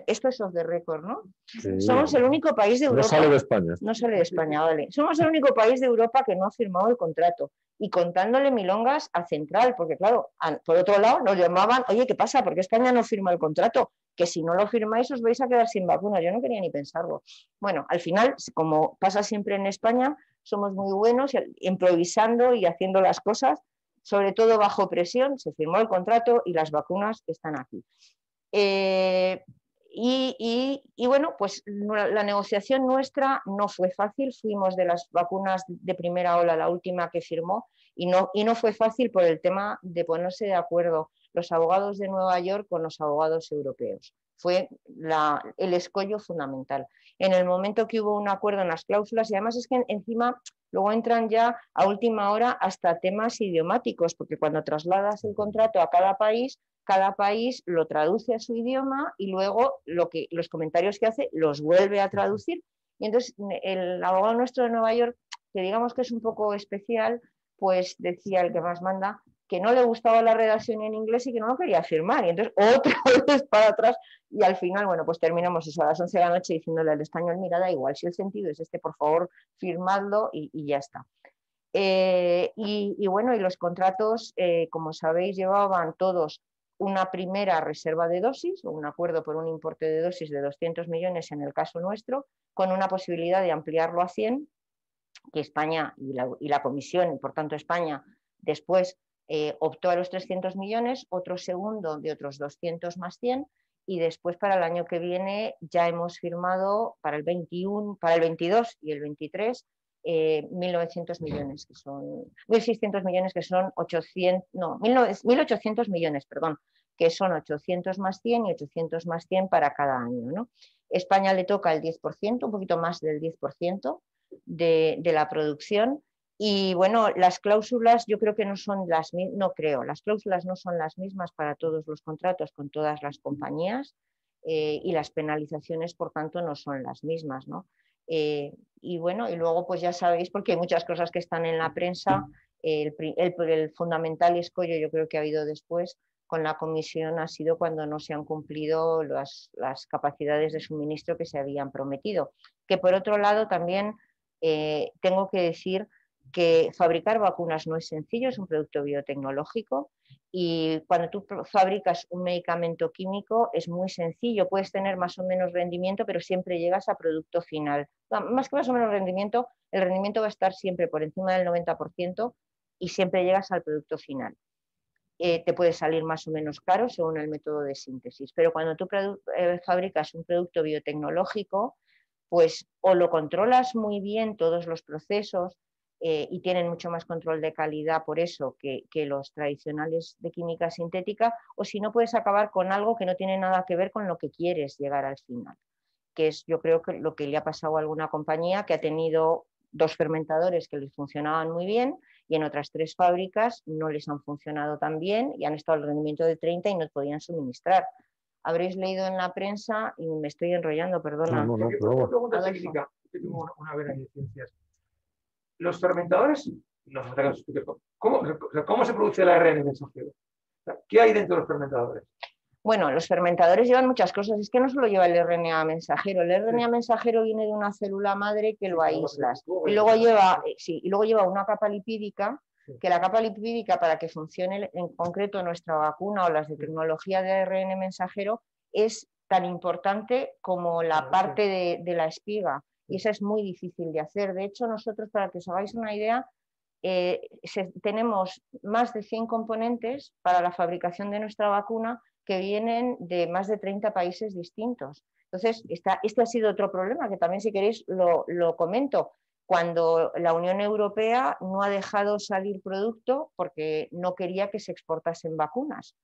S3: Esto es off the record, ¿no?
S4: Sí.
S3: Somos el único país de Europa.
S4: No sale de España.
S3: No sale de España, vale. Somos el único país de Europa que no ha firmado el contrato. Y contándole milongas a Central, porque claro, por otro lado nos llamaban, oye, ¿qué pasa? ¿Por qué España no firma el contrato? Que si no lo firmáis os vais a quedar sin vacunas. Yo no quería ni pensarlo. Bueno, al final, como pasa siempre en España, somos muy buenos improvisando y haciendo las cosas, sobre todo bajo presión. Se firmó el contrato y las vacunas están aquí. Y bueno, pues la negociación nuestra no fue fácil. Fuimos de las vacunas de primera ola la última que firmó y no fue fácil por el tema de ponerse de acuerdo los abogados de Nueva York con los abogados europeos. Fue el escollo fundamental. En el momento que hubo un acuerdo en las cláusulas, y además es que encima luego entran ya a última hora hasta temas idiomáticos, porque cuando trasladas el contrato a cada país lo traduce a su idioma y luego los comentarios que hace los vuelve a traducir. Y entonces el abogado nuestro de Nueva York, que digamos que es un poco especial, pues decía, el que más manda, que no le gustaba la redacción en inglés y que no lo quería firmar. Y entonces otra vez para atrás y al final, bueno, pues terminamos eso a las 11 de la noche diciéndole al español, mira, da igual, si el sentido es este, por favor, firmadlo y ya está. Y bueno, y los contratos, como sabéis, llevaban todos una primera reserva de dosis o un acuerdo por un importe de dosis de 200 millones en el caso nuestro, con una posibilidad de ampliarlo a 100, que España y la Comisión, y por tanto España, después optó a los 300 millones, otro segundo de otros 200 más 100, y después para el año que viene ya hemos firmado para el 21, para el 22 y el 23 1.900 millones, que son 1.600 millones, que son 800, no, 1.800 millones, perdón, que son 800 más 100 y 800 más 100 para cada año, ¿no? España le toca el 10%, un poquito más del 10% de la producción. Y bueno, las cláusulas yo creo que no son las mismas, no creo, las cláusulas no son las mismas para todos los contratos con todas las compañías y las penalizaciones, por tanto, no son las mismas, ¿no? Y bueno, y luego pues ya sabéis, porque hay muchas cosas que están en la prensa, el fundamental escollo yo creo que ha habido después con la Comisión ha sido cuando no se han cumplido las capacidades de suministro que se habían prometido. Que por otro lado también tengo que decir que fabricar vacunas no es sencillo, es un producto biotecnológico y cuando tú fabricas un medicamento químico es muy sencillo, puedes tener más o menos rendimiento, pero siempre llegas a producto final. Más que más o menos rendimiento, el rendimiento va a estar siempre por encima del 90% y siempre llegas al producto final. Te puede salir más o menos caro según el método de síntesis, pero cuando tú fabricas un producto biotecnológico, pues o lo controlas muy bien todos los procesos y tienen mucho más control de calidad por eso que los tradicionales de química sintética, o si no puedes acabar con algo que no tiene nada que ver con lo que quieres llegar al final, que es yo creo que lo que le ha pasado a alguna compañía que ha tenido 2 fermentadores que les funcionaban muy bien y en otras 3 fábricas no les han funcionado tan bien y han estado al rendimiento de 30 y no podían suministrar. Habréis leído en la prensa, y me estoy enrollando, perdona.
S2: Una pregunta técnica, que tengo una vena de ciencias. Los fermentadores, ¿cómo se produce el ARN mensajero? ¿Qué hay dentro de los fermentadores?
S3: Bueno, los fermentadores llevan muchas cosas. Es que no solo lleva el RNA mensajero. El RNA mensajero viene de una célula madre que lo aíslas. Y luego lleva una capa lipídica, que la capa lipídica, para que funcione en concreto nuestra vacuna o las de tecnología de ARN mensajero, es tan importante como la parte de la espiga. Y esa es muy difícil de hacer. De hecho, nosotros, para que os hagáis una idea, tenemos más de 100 componentes para la fabricación de nuestra vacuna que vienen de más de 30 países distintos. Entonces, este ha sido otro problema, que también si queréis lo comento. Cuando la Unión Europea no ha dejado salir producto porque no quería que se exportasen vacunas.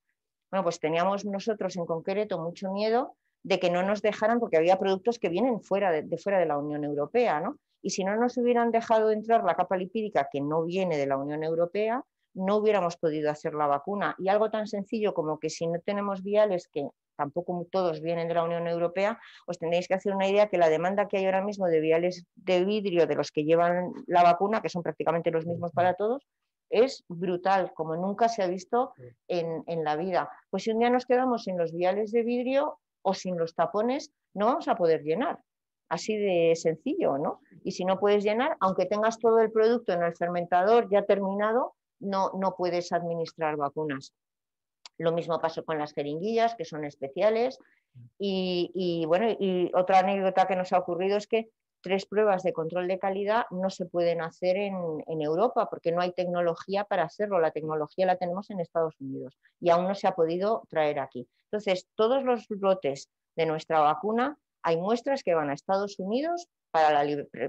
S3: Bueno, pues teníamos nosotros en concreto mucho miedo de que no nos dejaran, porque había productos que vienen fuera de la Unión Europea, ¿no? Y si no nos hubieran dejado entrar la capa lipídica que no viene de la Unión Europea, no hubiéramos podido hacer la vacuna. Y algo tan sencillo como que si no tenemos viales, que tampoco todos vienen de la Unión Europea, os tendréis que hacer una idea que la demanda que hay ahora mismo de viales de vidrio de los que llevan la vacuna, que son prácticamente los mismos para todos, es brutal, como nunca se ha visto en la vida. Pues si un día nos quedamos sin los viales de vidrio o sin los tapones, no vamos a poder llenar. Así de sencillo, ¿no? Y si no puedes llenar, aunque tengas todo el producto en el fermentador ya terminado, no puedes administrar vacunas. Lo mismo pasó con las jeringuillas, que son especiales. Y bueno, y otra anécdota que nos ha ocurrido es que 3 pruebas de control de calidad no se pueden hacer en Europa porque no hay tecnología para hacerlo. La tecnología la tenemos en Estados Unidos y aún no se ha podido traer aquí. Entonces, todos los lotes de nuestra vacuna, hay muestras que van a Estados Unidos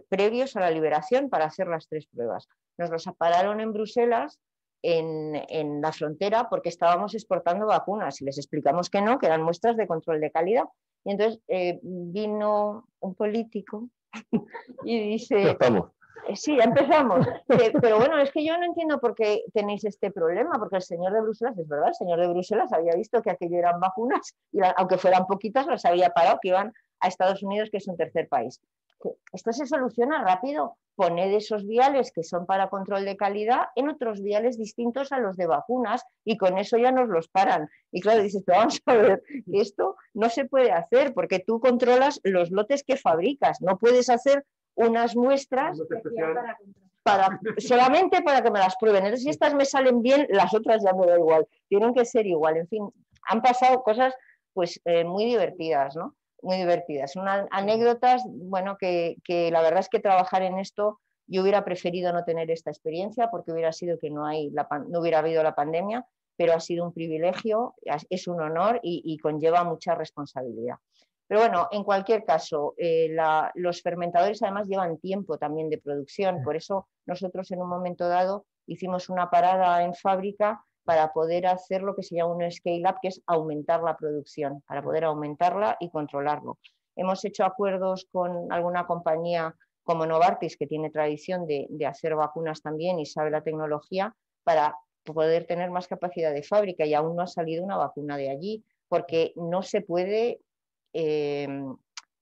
S3: previos a la liberación para hacer las 3 pruebas. Nos los pararon en Bruselas, en la frontera, porque estábamos exportando vacunas y les explicamos que no, que eran muestras de control de calidad. Y entonces vino un político y dice...
S4: Ya estamos.
S3: Sí, ya empezamos. Pero bueno, es que yo no entiendo por qué tenéis este problema, porque el señor de Bruselas, es verdad, el señor de Bruselas había visto que aquello eran vacunas y aunque fueran poquitas, las había parado, que iban a Estados Unidos, que es un tercer país. Esto se soluciona rápido. Poned esos viales que son para control de calidad en otros viales distintos a los de vacunas y con eso ya nos los paran. Y claro, dices, pero vamos a ver, esto no se puede hacer porque tú controlas los lotes que fabricas, no puedes hacer unas muestras solamente para que me las prueben. Entonces, si estas me salen bien, las otras ya me da igual. Tienen que ser igual. En fin, han pasado cosas pues muy divertidas, ¿no? Muy divertidas. Unas anécdotas, bueno, que la verdad es que trabajar en esto, yo hubiera preferido no tener esta experiencia porque hubiera sido que no hubiera habido la pandemia, pero ha sido un privilegio, es un honor y conlleva mucha responsabilidad. Pero bueno, en cualquier caso, los fermentadores además llevan tiempo también de producción, por eso nosotros en un momento dado hicimos una parada en fábrica para poder hacer lo que se llama un scale-up, que es aumentar la producción, para poder aumentarla y controlarlo. Hemos hecho acuerdos con alguna compañía como Novartis, que tiene tradición de hacer vacunas también y sabe la tecnología, para poder tener más capacidad de fábrica, y aún no ha salido una vacuna de allí, porque no se puede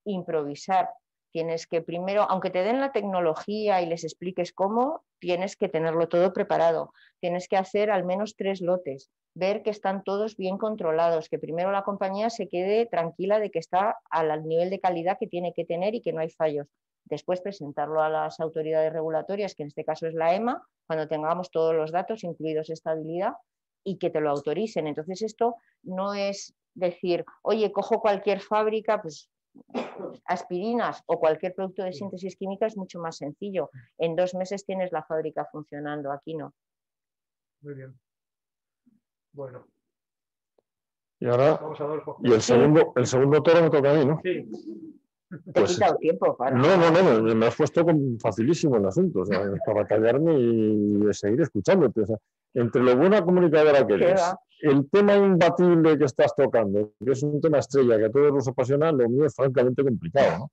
S3: improvisar. Tienes que primero, aunque te den la tecnología y les expliques cómo, tienes que tenerlo todo preparado. Tienes que hacer al menos 3 lotes, ver que están todos bien controlados, que primero la compañía se quede tranquila de que está al nivel de calidad que tiene que tener y que no hay fallos. Después presentarlo a las autoridades regulatorias, que en este caso es la EMA, cuando tengamos todos los datos, incluidos estabilidad, y que te lo autoricen. Entonces esto no es decir, oye, cojo cualquier fábrica, pues aspirinas o cualquier producto de síntesis química, es mucho más sencillo. En 2 meses tienes la fábrica funcionando, aquí no.
S2: Muy bien. Bueno.
S4: Y ahora,
S2: Vamos, Adolfo.
S4: y el segundo toro me toca a mí, ¿no?
S2: Sí.
S3: Te he quitado tiempo. Para...
S4: No, me has puesto facilísimo el asunto, o sea, para callarme y seguir escuchándote. O sea, entre lo buena comunicadora que eres, el tema imbatible que estás tocando, que es un tema estrella que a todos nos apasiona, lo mío es francamente complicado, ¿no?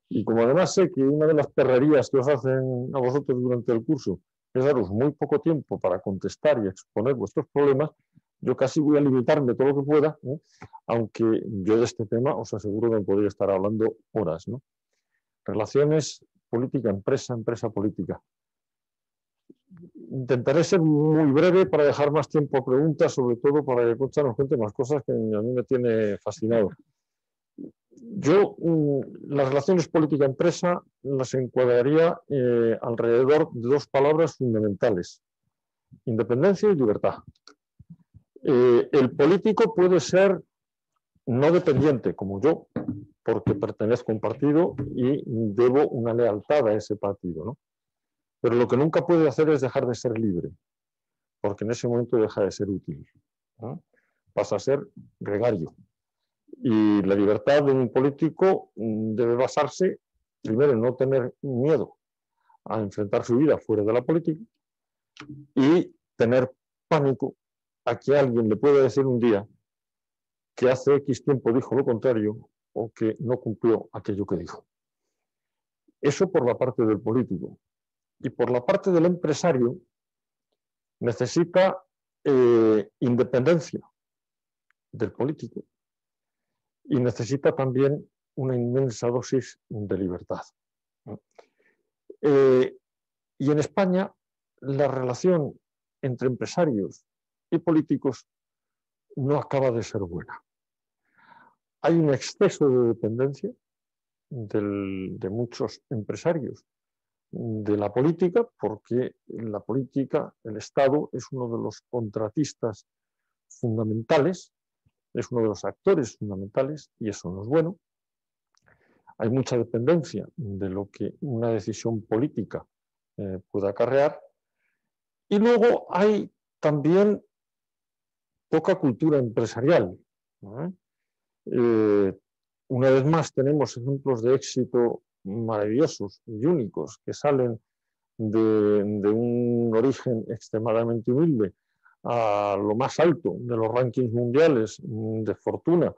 S4: Y como además sé que una de las perrerías que os hacen a vosotros durante el curso es daros muy poco tiempo para contestar y exponer vuestros problemas, yo casi voy a limitarme todo lo que pueda, ¿eh? Aunque yo de este tema os aseguro que me podría estar hablando horas, ¿no? Relaciones política-empresa, empresa-política. Intentaré ser muy breve para dejar más tiempo a preguntas, sobre todo para que Concha nos cuente más cosas que a mí me tiene fascinado. Yo las relaciones política-empresa las encuadraría alrededor de 2 palabras fundamentales: independencia y libertad. El político puede ser no dependiente, como yo, porque pertenezco a un partido y debo una lealtad a ese partido, ¿no? Pero lo que nunca puede hacer es dejar de ser libre, porque en ese momento deja de ser útil, ¿no? Pasa a ser gregario. Y la libertad de un político debe basarse, primero, en no tener miedo a enfrentar su vida fuera de la política y tener pánico a que alguien le pueda decir un día que hace X tiempo dijo lo contrario o que no cumplió aquello que dijo. Eso por la parte del político. Y por la parte del empresario necesita independencia del político y necesita también una inmensa dosis de libertad. Y en España la relación entre empresarios y políticos no acaba de ser buena. Hay un exceso de dependencia de muchos empresarios de la política, porque en la política el Estado es uno de los contratistas fundamentales, es uno de los actores fundamentales, y eso no es bueno. hay mucha dependencia de lo que una decisión política pueda acarrear. Y luego hay también poca cultura empresarial, ¿no? Una vez más tenemos ejemplos de éxito maravillosos y únicos que salen de un origen extremadamente humilde a lo más alto de los rankings mundiales de fortuna,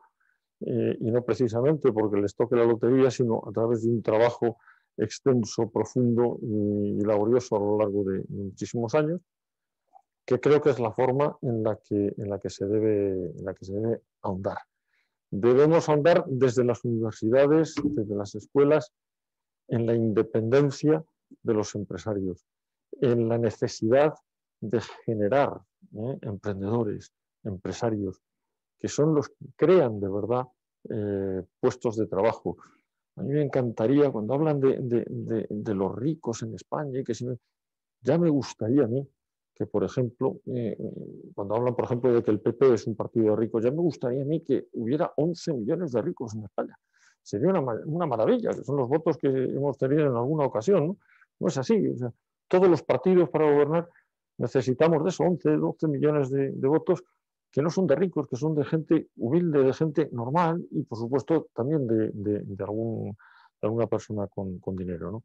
S4: y no precisamente porque les toque la lotería, sino a través de un trabajo extenso, profundo y laborioso a lo largo de muchísimos años, que creo que es la forma en la que se debe ahondar. Debemos ahondar desde las universidades, desde las escuelas, en la independencia de los empresarios, en la necesidad de generar emprendedores, empresarios, que son los que crean de verdad puestos de trabajo. A mí me encantaría, cuando hablan de los ricos en España, ya me gustaría a mí que, por ejemplo, cuando hablan, por ejemplo, de que el PP es un partido de ricos, ya me gustaría a mí que hubiera 11 millones de ricos en España. Sería una maravilla, que son los votos que hemos tenido en alguna ocasión, ¿no? No es así. O sea, todos los partidos para gobernar necesitamos de esos 11, 12 millones de votos que no son de ricos, que son de gente humilde, de gente normal y, por supuesto, también de alguna persona con dinero, ¿no?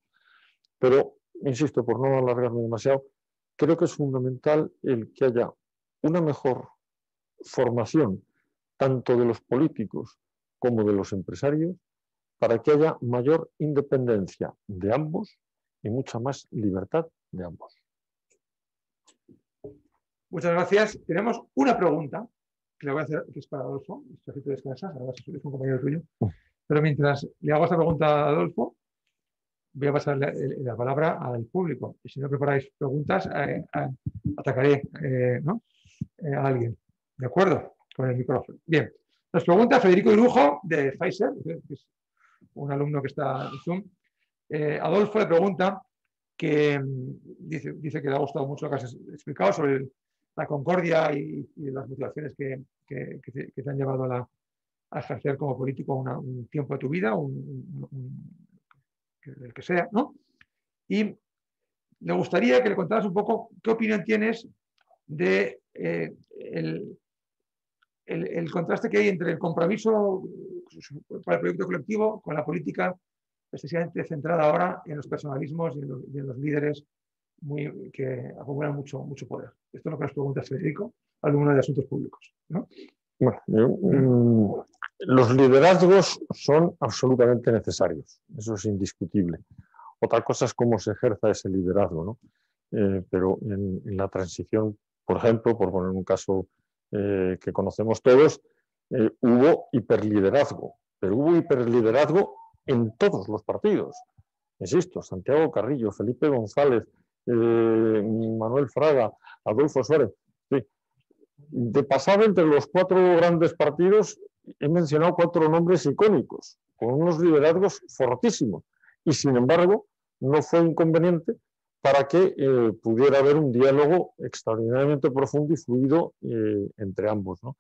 S4: Pero, insisto, por no alargarme demasiado, creo que es fundamental el que haya una mejor formación tanto de los políticos como de los empresarios para que haya mayor independencia de ambos y mucha más libertad de ambos.
S2: Muchas gracias. Tenemos una pregunta que le voy a hacer, que es para Adolfo. Si tú descansas, ahora es un compañero tuyo. Pero mientras le hago esta pregunta a Adolfo, voy a pasar la palabra al público. Y si no preparáis preguntas, atacaré a alguien. ¿De acuerdo? Con el micrófono. Bien. Nos pregunta Federico Irujo, de Pfizer, que es un alumno que está en Zoom. Adolfo le pregunta que dice que le ha gustado mucho lo que has explicado sobre la concordia y las motivaciones que te han llevado a ejercer como político un tiempo de tu vida, el que sea, ¿no? Y le gustaría que le contaras un poco qué opinión tienes de el contraste que hay entre el compromiso para el proyecto colectivo con la política excesivamente centrada ahora en los personalismos y en los líderes que acumulan mucho poder. Esto es lo que nos pregunta Federico, alumno de Asuntos Públicos, ¿no?
S4: Bueno, los liderazgos son absolutamente necesarios, eso es indiscutible. Otra cosa es cómo se ejerza ese liderazgo, ¿no? Pero en la transición, por ejemplo, por poner un caso que conocemos todos, hubo hiperliderazgo, pero hubo hiperliderazgo en todos los partidos. Insisto, Santiago Carrillo, Felipe González, Manuel Fraga, Adolfo Suárez. Sí. De pasada entre los 4 grandes partidos he mencionado 4 nombres icónicos, con unos liderazgos fortísimos. Y sin embargo, no fue inconveniente para que pudiera haber un diálogo extraordinariamente profundo y fluido entre ambos, ¿no?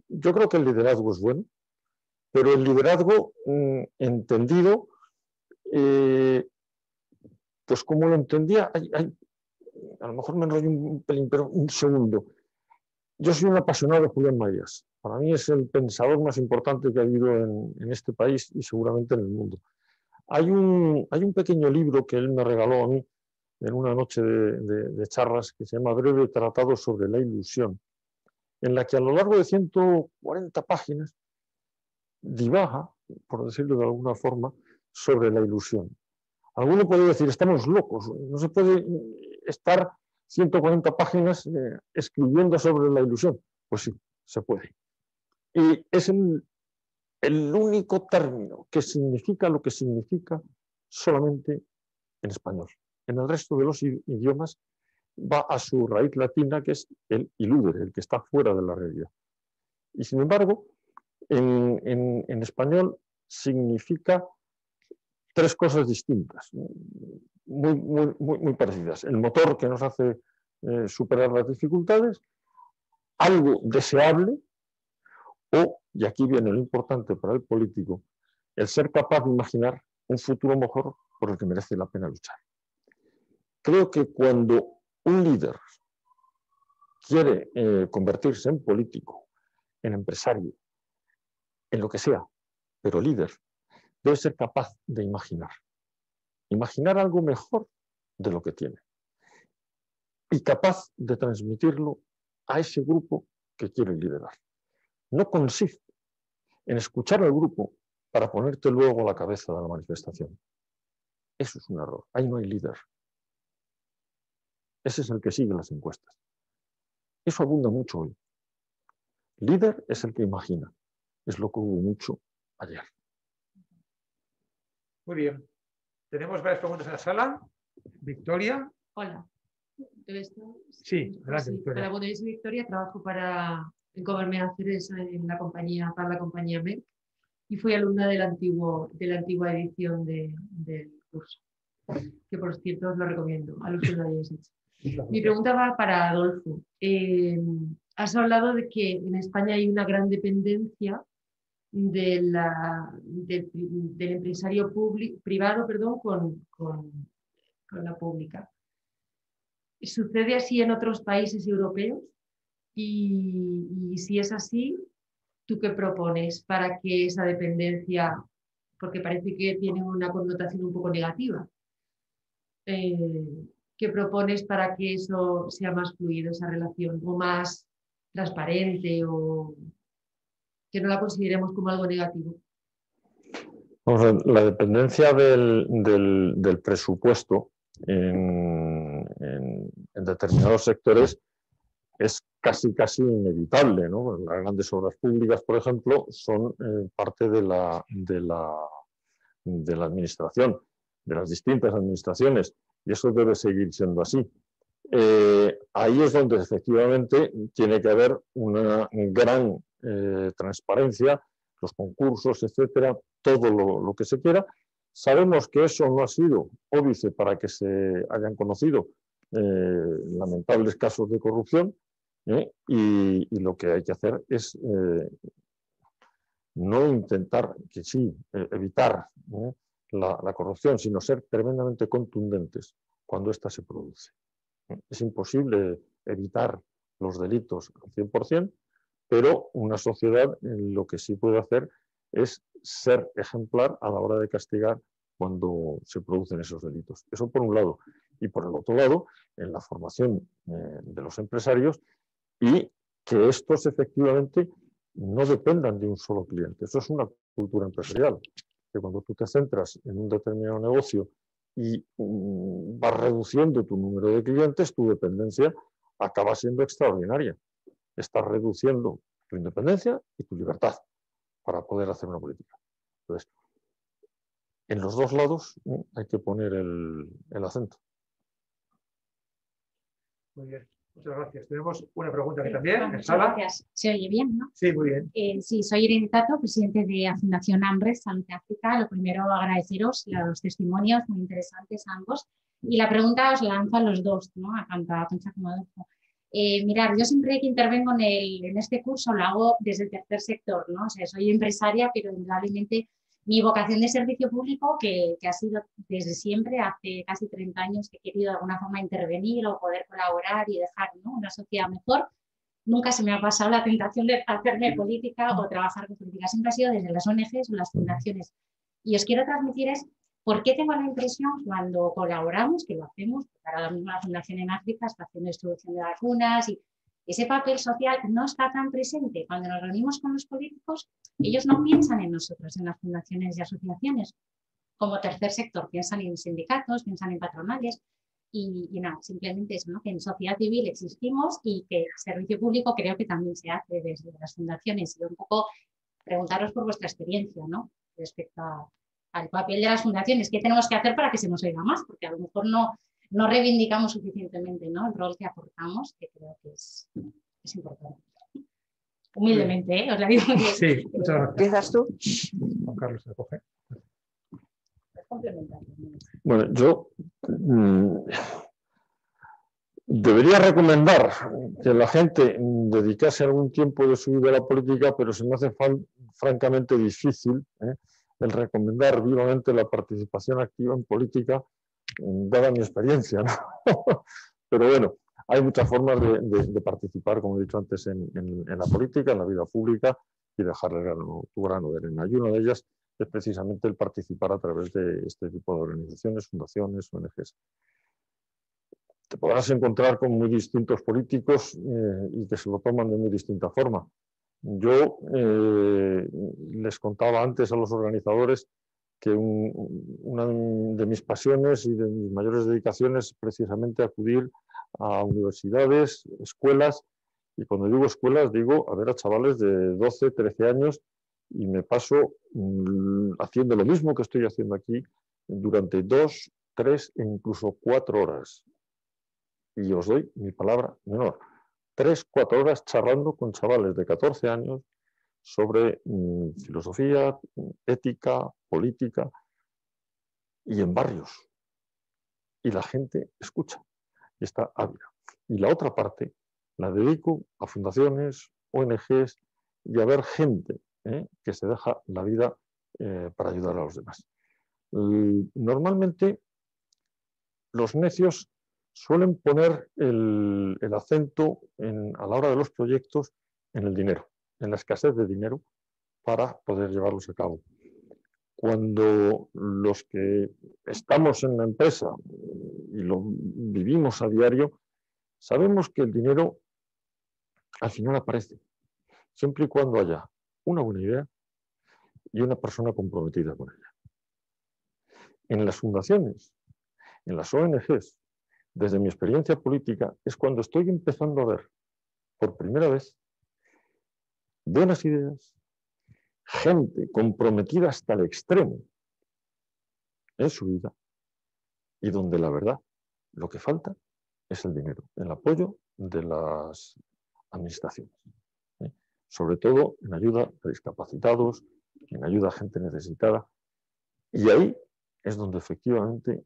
S4: Yo creo que el liderazgo es bueno, pero el liderazgo entendido, pues como lo entendía, a lo mejor me enrollo un pelín, pero un segundo. Yo soy un apasionado de Julián Marías. Para mí es el pensador más importante que ha habido en este país y seguramente en el mundo. Hay un pequeño libro que él me regaló a mí en una noche de charlas que se llama Breve Tratado sobre la Ilusión, en la que a lo largo de 140 páginas divaga, por decirlo de alguna forma, sobre la ilusión. Alguno puede decir, estamos locos, no se puede estar 140 páginas escribiendo sobre la ilusión. Pues sí, se puede. Y es el único término que significa lo que significa solamente en español. En el resto de los idiomas va a su raíz latina, que es el iludere, el que está fuera de la realidad. Y sin embargo, en español significa 3 cosas distintas, muy parecidas. El motor que nos hace superar las dificultades, algo deseable, o, y aquí viene lo importante para el político, el ser capaz de imaginar un futuro mejor por el que merece la pena luchar. Creo que cuando un líder quiere convertirse en político, en empresario, en lo que sea, pero líder, debe ser capaz de imaginar algo mejor de lo que tiene y capaz de transmitirlo a ese grupo que quiere liderar. No consiste en escuchar al grupo para ponerte luego a la cabeza de la manifestación. Eso es un error. Ahí no hay líder. Ese es el que sigue las encuestas. Eso abunda mucho hoy. Líder es el que imagina. Es lo que hubo mucho ayer.
S2: Muy bien. Tenemos varias preguntas en la sala. Victoria.
S6: Hola.
S2: Sí, adelante,
S6: sí.
S2: Victoria.
S6: Bueno, yo soy Victoria, trabajo en Government Affairs en la compañía, para la compañía Merck, y fui alumna de la antigua edición del curso, que por cierto os lo recomiendo a los que lo hayáis hecho. Mi pregunta va para Adolfo. Has hablado de que en España hay una gran dependencia del empresario privado, con la pública. ¿Sucede así en otros países europeos? Y si es así, ¿tú qué propones para que esa dependencia, porque parece que tiene una connotación un poco negativa, qué propones para que eso sea más fluido, esa relación, o más transparente, o que no la consideremos como algo negativo?
S4: La dependencia del presupuesto en determinados sectores es casi inevitable, ¿no? Las grandes obras públicas, por ejemplo, son parte de la administración, de las distintas administraciones, y eso debe seguir siendo así. Ahí es donde efectivamente tiene que haber una gran transparencia, los concursos, etcétera, todo lo que se quiera. Sabemos que eso no ha sido óbice para que se hayan conocido lamentables casos de corrupción, y lo que hay que hacer es no intentar, que sí, evitar la corrupción, sino ser tremendamente contundentes cuando ésta se produce. Es imposible evitar los delitos al 100%, pero una sociedad lo que sí puede hacer es ser ejemplar a la hora de castigar cuando se producen esos delitos. Eso por un lado. Y por el otro lado, en la formación de los empresarios, y que estos efectivamente no dependan de un solo cliente. Eso es una cultura empresarial, que cuando tú te centras en un determinado negocio y vas reduciendo tu número de clientes, tu dependencia acaba siendo extraordinaria. Estás reduciendo tu independencia y tu libertad para poder hacer una política. Entonces, en los dos lados hay que poner el acento.
S2: Muy bien, muchas gracias. Tenemos una pregunta aquí también, en sala.
S7: Gracias. ¿Se oye bien, no?
S2: Sí, muy bien.
S7: Sí, soy Irene Tato, presidente de la Fundación AMRES Salud de África. Lo primero, agradeceros los testimonios muy interesantes ambos. Y la pregunta os la lanzo a los dos, ¿no? Tanto a Concha como a Adolfo. Mirad, yo siempre que intervengo en este curso lo hago desde el tercer sector, ¿no? O sea, soy empresaria, pero indudablemente mi vocación de servicio público, que ha sido desde siempre, hace casi 30 años que he querido de alguna forma intervenir o poder colaborar y dejar, ¿no?, una sociedad mejor. Nunca se me ha pasado la tentación de hacerme política o trabajar con política. Siempre ha sido desde las ONGs o las fundaciones. Y os quiero transmitir por qué tengo la impresión cuando colaboramos, que lo hacemos, ahora mismo la Fundación en África está haciendo distribución de vacunas y ese papel social no está tan presente. Cuando nos reunimos con los políticos, ellos no piensan en nosotros, en las fundaciones y asociaciones. Como tercer sector, piensan en sindicatos, piensan en patronales y nada, simplemente es, ¿no?, que en sociedad civil existimos y que el servicio público creo que también se hace desde las fundaciones. Y un poco preguntaros por vuestra experiencia, ¿no?, respecto al papel de las fundaciones. ¿Qué tenemos que hacer para que se nos oiga más? Porque a lo mejor no reivindicamos suficientemente, ¿no?, el rol que aportamos, que creo que es importante. Humildemente, os la digo.
S2: Sí, muchas gracias.
S3: ¿Empiezas tú?
S2: Juan Carlos se coge.
S7: Es complementario.
S4: Bueno, yo debería recomendar que la gente dedicase algún tiempo de su vida a la política, pero se me hace francamente difícil el recomendar vivamente la participación activa en política, dada mi experiencia, ¿no? Pero bueno, hay muchas formas de participar, como he dicho antes, en la política, en la vida pública, y dejar tu grano de arena. Y una de ellas es precisamente el participar a través de este tipo de organizaciones, fundaciones, ONGs. Te podrás encontrar con muy distintos políticos y que se lo toman de muy distinta forma. Yo les contaba antes a los organizadores que una de mis pasiones y de mis mayores dedicaciones es precisamente acudir a universidades, escuelas, y cuando digo escuelas digo a ver a chavales de 12, 13 años y me paso haciendo lo mismo que estoy haciendo aquí durante 2, 3 e incluso 4 horas. Y os doy mi palabra menor. 3, 4 horas charlando con chavales de 14 años sobre filosofía, ética, política, y en barrios. Y la gente escucha y está ávida. Y la otra parte la dedico a fundaciones, ONGs y a ver gente que se deja la vida para ayudar a los demás. Normalmente los necios suelen poner el acento a la hora de los proyectos en el dinero, en la escasez de dinero para poder llevarlos a cabo. Cuando los que estamos en la empresa y lo vivimos a diario, sabemos que el dinero al final aparece, siempre y cuando haya una buena idea y una persona comprometida con ella. En las fundaciones, en las ONGs, desde mi experiencia política, es cuando estoy empezando a ver por primera vez buenas ideas, gente comprometida hasta el extremo en su vida y donde la verdad lo que falta es el dinero, el apoyo de las administraciones, sobre todo en ayuda a discapacitados, en ayuda a gente necesitada, y ahí es donde efectivamente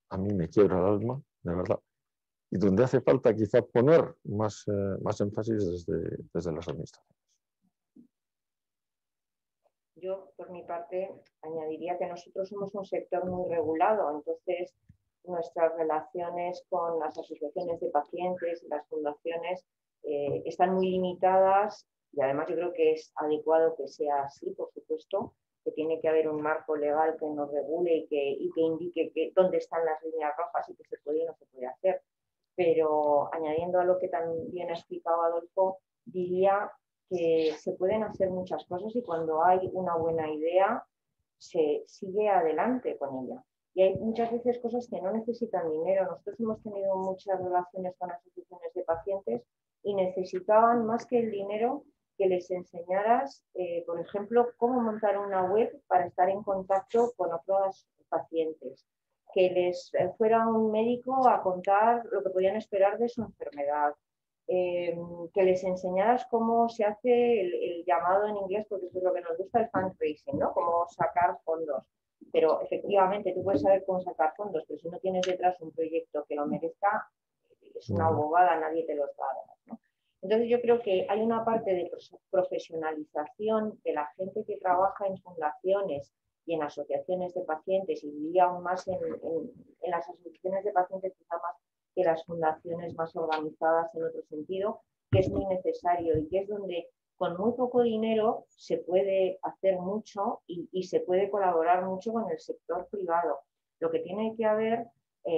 S4: a mí me quiebra el alma, de verdad, y donde hace falta quizá poner más énfasis desde las administraciones.
S3: Yo, por mi parte, añadiría que nosotros somos un sector muy regulado, entonces nuestras relaciones con las asociaciones de pacientes y las fundaciones están muy limitadas y además yo creo que es adecuado que sea así, por supuesto, que tiene que haber un marco legal que nos regule y que indique dónde están las líneas rojas y qué se puede y no se puede hacer. Pero añadiendo a lo que también ha explicado Adolfo, diría que se pueden hacer muchas cosas y cuando hay una buena idea se sigue adelante con ella. Y hay muchas veces cosas que no necesitan dinero. Nosotros hemos tenido muchas relaciones con asociaciones de pacientes y necesitaban más que el dinero que les enseñaras, por ejemplo, cómo montar una web para estar en contacto con otros pacientes, que les fuera un médico a contar lo que podían esperar de su enfermedad, que les enseñaras cómo se hace el llamado en inglés, porque eso es lo que nos gusta, el fundraising, ¿no? Cómo sacar fondos. Pero efectivamente tú puedes saber cómo sacar fondos, pero si no tienes detrás un proyecto que lo merezca, es una abogada, nadie te los va a dar, ¿no? Entonces yo creo que hay una parte de profesionalización de la gente que trabaja en fundaciones y en asociaciones de pacientes, y diría aún más en las asociaciones de pacientes, quizá más que las fundaciones más organizadas en otro sentido, que es muy necesario y que es donde con muy poco dinero se puede hacer mucho y se puede colaborar mucho con el sector privado. Lo que tiene que haber,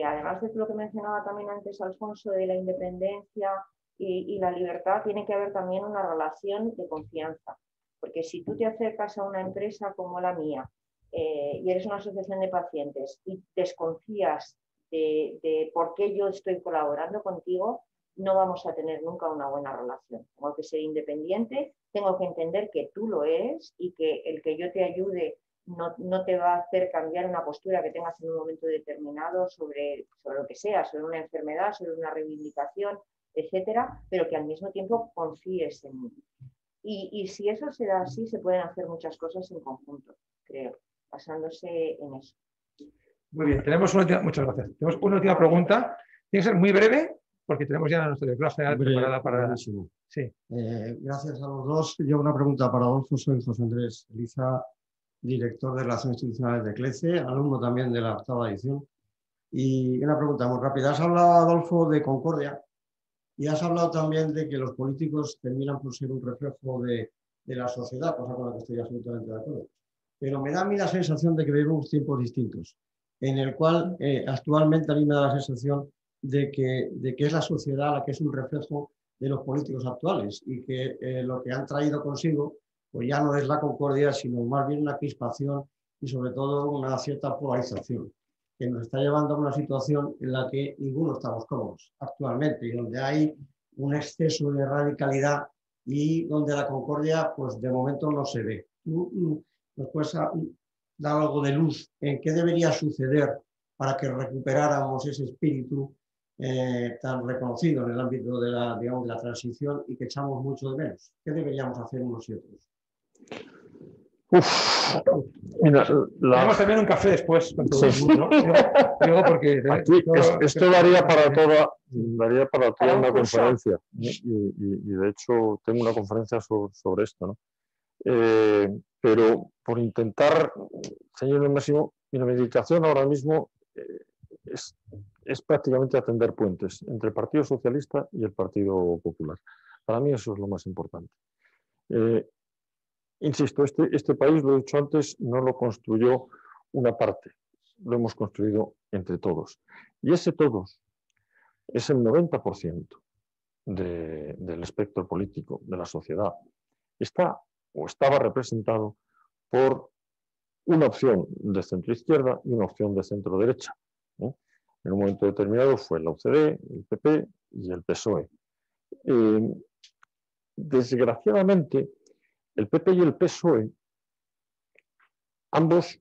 S3: además de lo que mencionaba también antes Alfonso, de la independencia y la libertad, tiene que haber también una relación de confianza. Porque si tú te acercas a una empresa como la mía y eres una asociación de pacientes y desconfías de por qué yo estoy colaborando contigo, no vamos a tener nunca una buena relación. Tengo que ser independiente, tengo que entender que tú lo eres y que el que yo te ayude no te va a hacer cambiar una postura que tengas en un momento determinado sobre lo que sea, sobre una enfermedad, sobre una reivindicación, etcétera, pero que al mismo tiempo confíes en mí. Y si eso se da así, se pueden hacer muchas cosas en conjunto, creo, basándose en eso.
S2: Muy bien, muchas gracias. Tenemos una última pregunta. Tiene que ser muy breve, porque tenemos ya nuestra directora general preparada para... Sí.
S8: Gracias a los dos. Yo una pregunta para Adolfo, soy José Andrés Eliza. director de Relaciones Institucionales de CLECE, alumno también de la 8ª edición. Y una pregunta muy rápida. Has hablado, Adolfo, de concordia y has hablado también de que los políticos terminan por ser un reflejo de la sociedad, cosa con la que estoy absolutamente de acuerdo. Pero me da a mí la sensación de que vivimos tiempos distintos, en el cual actualmente a mí me da la sensación de que es la sociedad la que es un reflejo de los políticos actuales y que lo que han traído consigo pues ya no es la concordia, sino más bien una crispación y sobre todo una cierta polarización, que nos está llevando a una situación en la que ninguno estamos cómodos actualmente y donde hay un exceso de radicalidad y donde la concordia pues de momento no se ve. ¿Nos puedes dar algo de luz en qué debería suceder para que recuperáramos ese espíritu tan reconocido en el ámbito de la, digamos, de la transición y que echamos mucho de menos? ¿Qué deberíamos hacer unos y otros?
S2: Mira, tenemos también un café después con todo el mundo, ¿no? Digo porque
S4: aquí, esto daría para toda una conferencia y de hecho tengo una conferencia sobre esto, ¿no? Pero por intentar, señor Máximo, mi dedicación ahora mismo es prácticamente atender puentes entre el Partido Socialista y el Partido Popular. Para mí eso es lo más importante. Insisto, este país, lo he dicho antes, no lo construyó una parte, lo hemos construido entre todos. Y ese todos es el 90% del espectro político de la sociedad. Está o estaba representado por una opción de centro-izquierda y una opción de centro-derecha, ¿no? En un momento determinado fue la UCD, el PP y el PSOE. Desgraciadamente, el PP y el PSOE, ambos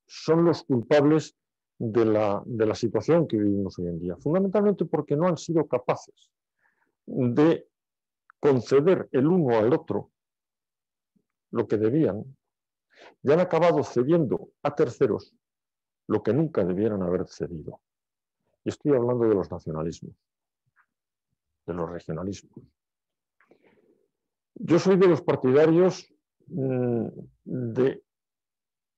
S4: son los culpables de la situación que vivimos hoy en día, fundamentalmente porque no han sido capaces de conceder el uno al otro lo que debían y han acabado cediendo a terceros lo que nunca debieran haber cedido. Y estoy hablando de los nacionalismos, de los regionalismos. Yo soy de los partidarios de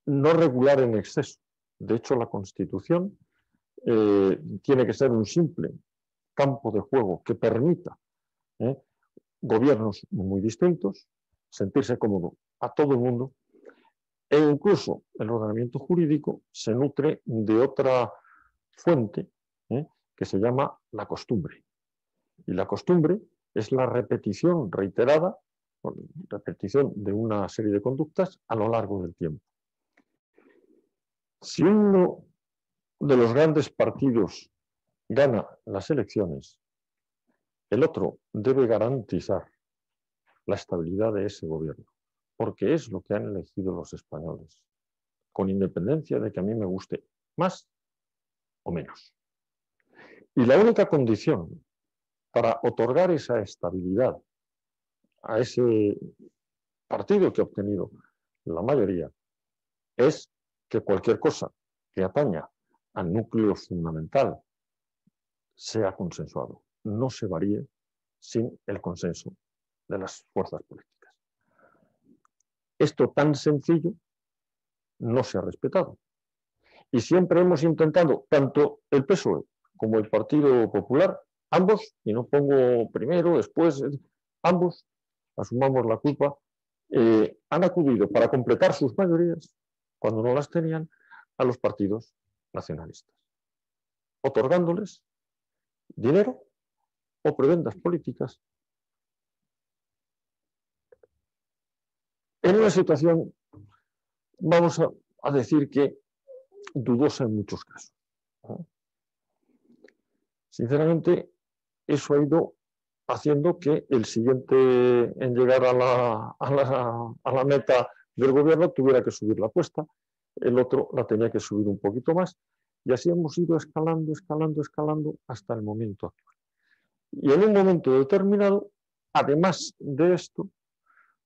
S4: no regular en exceso. De hecho, la Constitución tiene que ser un simple campo de juego que permita gobiernos muy distintos, sentirse cómodo a todo el mundo, e incluso el ordenamiento jurídico se nutre de otra fuente que se llama la costumbre. Y la costumbre es la repetición reiterada, repetición de una serie de conductas a lo largo del tiempo. Si uno de los grandes partidos gana las elecciones, el otro debe garantizar la estabilidad de ese gobierno, porque es lo que han elegido los españoles, con independencia de que a mí me guste más o menos. Y la única condición para otorgar esa estabilidad a ese partido que ha obtenido la mayoría es que cualquier cosa que ataña al núcleo fundamental sea consensuado, no se varíe sin el consenso de las fuerzas políticas. Esto tan sencillo no se ha respetado. Y siempre hemos intentado, tanto el PSOE como el Partido Popular, ambos, y no pongo primero, después, ambos, asumamos la culpa, han acudido para completar sus mayorías, cuando no las tenían, a los partidos nacionalistas, otorgándoles dinero o prebendas políticas en una situación, vamos a decir que dudosa en muchos casos. Sinceramente, eso ha ido haciendo que el siguiente en llegar a la meta del gobierno tuviera que subir la apuesta, el otro la tenía que subir un poquito más, y así hemos ido escalando, escalando, escalando hasta el momento actual. Y en un momento determinado, además de esto,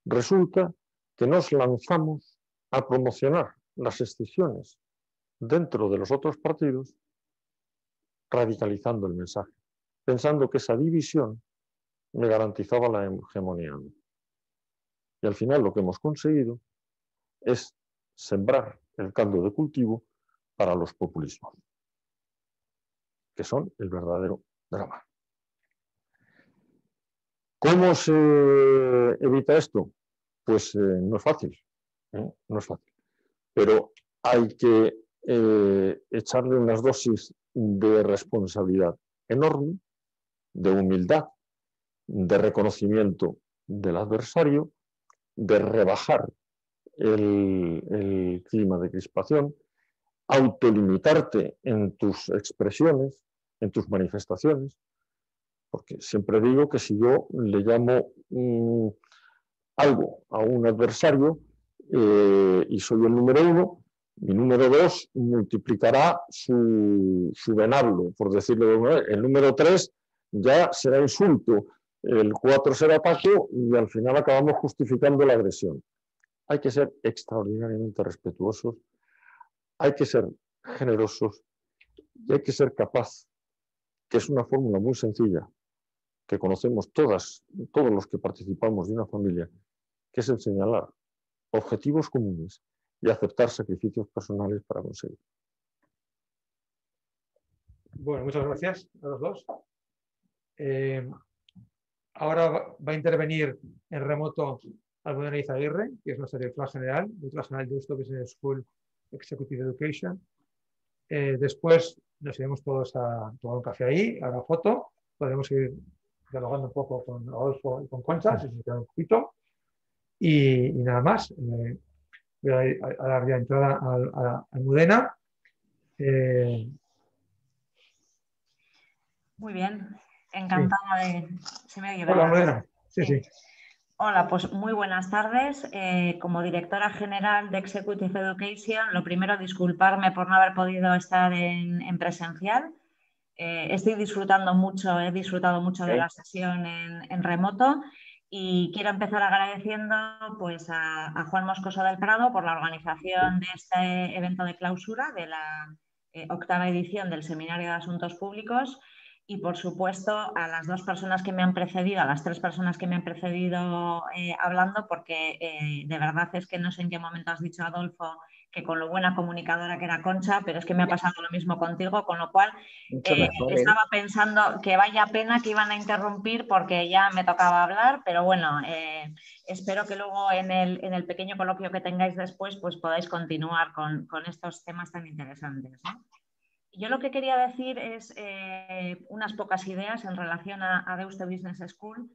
S4: resulta que nos lanzamos a promocionar las excisiones dentro de los otros partidos, radicalizando el mensaje, pensando que esa división me garantizaba la hegemonía. Y al final lo que hemos conseguido es sembrar el caldo de cultivo para los populismos, que son el verdadero drama. ¿Cómo se evita esto? Pues no es fácil, no es fácil, pero hay que echarle unas dosis de responsabilidad enorme, de humildad, de reconocimiento del adversario, de rebajar el clima de crispación, autolimitarte en tus expresiones, en tus manifestaciones, porque siempre digo que si yo le llamo algo a un adversario y soy el número 1, mi número 2 multiplicará su venablo, por decirlo de alguna manera. El número 3 ya será insulto, el 4 será ataque y al final acabamos justificando la agresión. Hay que ser extraordinariamente respetuosos, hay que ser generosos y hay que ser capaz, que es una fórmula muy sencilla, que conocemos todos los que participamos de una familia, que es el señalar objetivos comunes y aceptar sacrificios personales para conseguir.
S2: Bueno, muchas gracias a los dos. Ahora va a intervenir en remoto Almudena Izaguirre, que es nuestra directora general de Deusto Business School Executive Education. Después nos iremos todos a tomar un café ahí, a la foto. Podremos ir dialogando un poco con Adolfo y con Concha, si se queda un poquito. Y nada más. Voy a dar ya entrada a Almudena.
S9: Muy bien, encantada de... ¿Se me oye,
S2: Hola, Almudena. Sí, sí.
S9: Hola, pues muy buenas tardes. Como directora general de Executive Education, lo primero, disculparme por no haber podido estar en presencial. Estoy disfrutando mucho, he disfrutado mucho de la sesión en remoto y quiero empezar agradeciendo pues, a Juan Moscoso del Prado por la organización de este evento de clausura de la 8ª edición del Seminario de Asuntos Públicos. Y, por supuesto, a las 2 personas que me han precedido, a las 3 personas que me han precedido hablando, porque de verdad es que no sé en qué momento has dicho, Adolfo, que con lo buena comunicadora que era Concha, pero es que me ha pasado lo mismo contigo, con lo cual estaba pensando que vaya pena que iban a interrumpir porque ya me tocaba hablar, pero bueno, espero que luego en el pequeño coloquio que tengáis después pues podáis continuar con estos temas tan interesantes, ¿no? Yo lo que quería decir es unas pocas ideas en relación a Deusto Business School.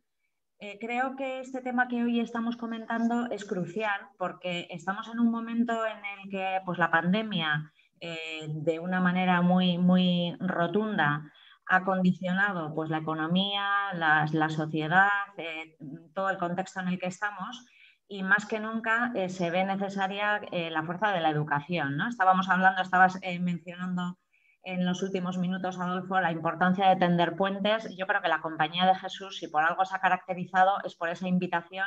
S9: Creo que este tema que hoy estamos comentando es crucial porque estamos en un momento en el que pues, la pandemia de una manera muy, muy rotunda ha condicionado pues, la economía, la sociedad, todo el contexto en el que estamos. Y más que nunca se ve necesaria la fuerza de la educación, ¿no? Estabas mencionando en los últimos minutos, Adolfo, la importancia de tender puentes. Yo creo que la Compañía de Jesús, si por algo se ha caracterizado, es por esa invitación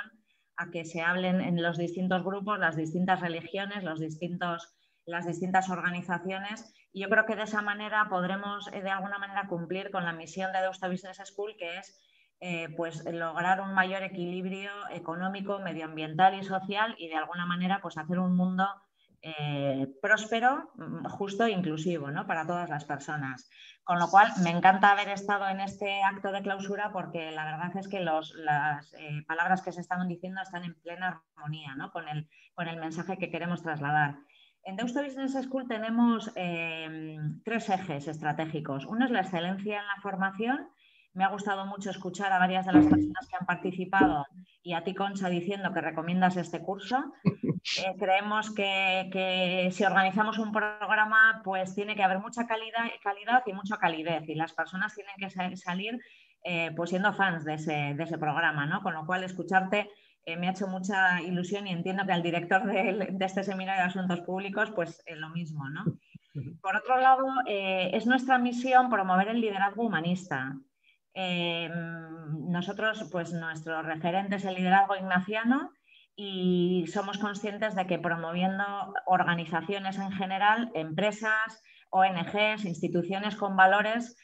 S9: a que se hablen en los distintos grupos, las distintas religiones, las distintas organizaciones. Y yo creo que de esa manera podremos, de alguna manera, cumplir con la misión de Deusto Business School, que es pues, lograr un mayor equilibrio económico, medioambiental y social y, de alguna manera, pues, hacer un mundo próspero, justo e inclusivo, ¿no? Para todas las personas. Con lo cual, me encanta haber estado en este acto de clausura porque la verdad es que las palabras que se estaban diciendo están en plena armonía, ¿no? con el mensaje que queremos trasladar. En Deusto Business School tenemos 3 ejes estratégicos. Uno es la excelencia en la formación. Me ha gustado mucho escuchar a varias de las personas que han participado y a ti, Concha, diciendo que recomiendas este curso. Creemos que si organizamos un programa, pues tiene que haber mucha calidad y mucha calidez, y las personas tienen que salir pues siendo fans de ese programa, ¿no? Con lo cual, escucharte me ha hecho mucha ilusión y entiendo que al director de este Seminario de Asuntos Públicos, pues lo mismo, ¿no? Por otro lado, es nuestra misión promover el liderazgo humanista. Nosotros, pues nuestro referente es el liderazgo ignaciano y somos conscientes de que promoviendo organizaciones en general, empresas, ONGs, instituciones con valores,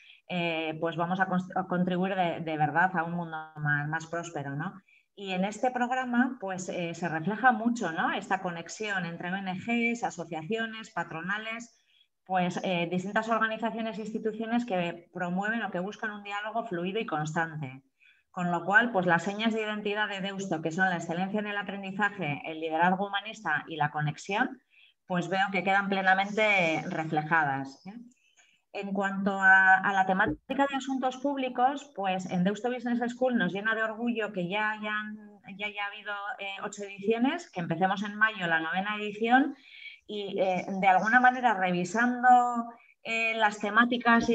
S9: pues vamos a contribuir de verdad a un mundo más próspero, ¿no? Y en este programa pues, se refleja mucho, ¿no?, esta conexión entre ONGs, asociaciones, patronales, pues distintas organizaciones e instituciones que promueven o que buscan un diálogo fluido y constante. Con lo cual, pues las señas de identidad de Deusto, que son la excelencia en el aprendizaje, el liderazgo humanista y la conexión, pues veo que quedan plenamente reflejadas. En cuanto a la temática de asuntos públicos, pues en Deusto Business School nos llena de orgullo que ya haya habido 8 ediciones, que empecemos en mayo la 9ª edición y de alguna manera revisando las temáticas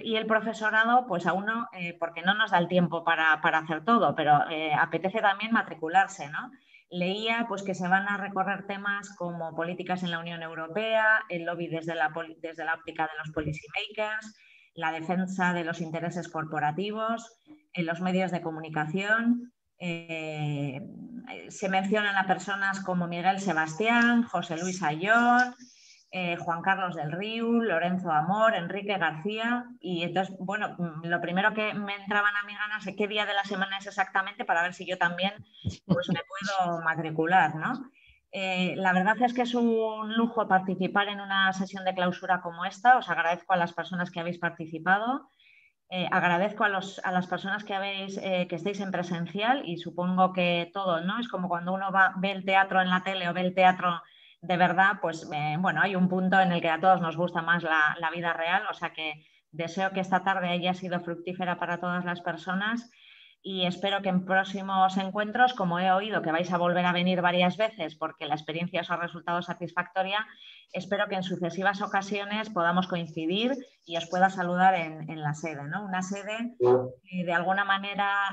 S9: y el profesorado, pues a uno, porque no nos da el tiempo para hacer todo, pero apetece también matricularse, ¿no? Leía pues, que se van a recorrer temas como políticas en la Unión Europea, el lobby desde la óptica de los policymakers, la defensa de los intereses corporativos, en los medios de comunicación. Se mencionan a personas como Miguel Sebastián, José Luis Ayón, Juan Carlos del Riu, Lorenzo Amor, Enrique García, y entonces, bueno, lo primero que me entraban a mi ganas es qué día de la semana es exactamente para ver si yo también pues, me puedo matricular, ¿no? La verdad es que es un lujo participar en una sesión de clausura como esta. Os agradezco a las personas que habéis participado. Agradezco a las personas que estáis en presencial y supongo que todo, ¿no? Es como cuando uno ve el teatro en la tele o ve el teatro de verdad, pues bueno, hay un punto en el que a todos nos gusta más la vida real, o sea que deseo que esta tarde haya sido fructífera para todas las personas y espero que en próximos encuentros, como he oído que vais a volver a venir varias veces porque la experiencia os ha resultado satisfactoria, espero que en sucesivas ocasiones podamos coincidir y os pueda saludar en la sede, ¿no? Una sede que de alguna manera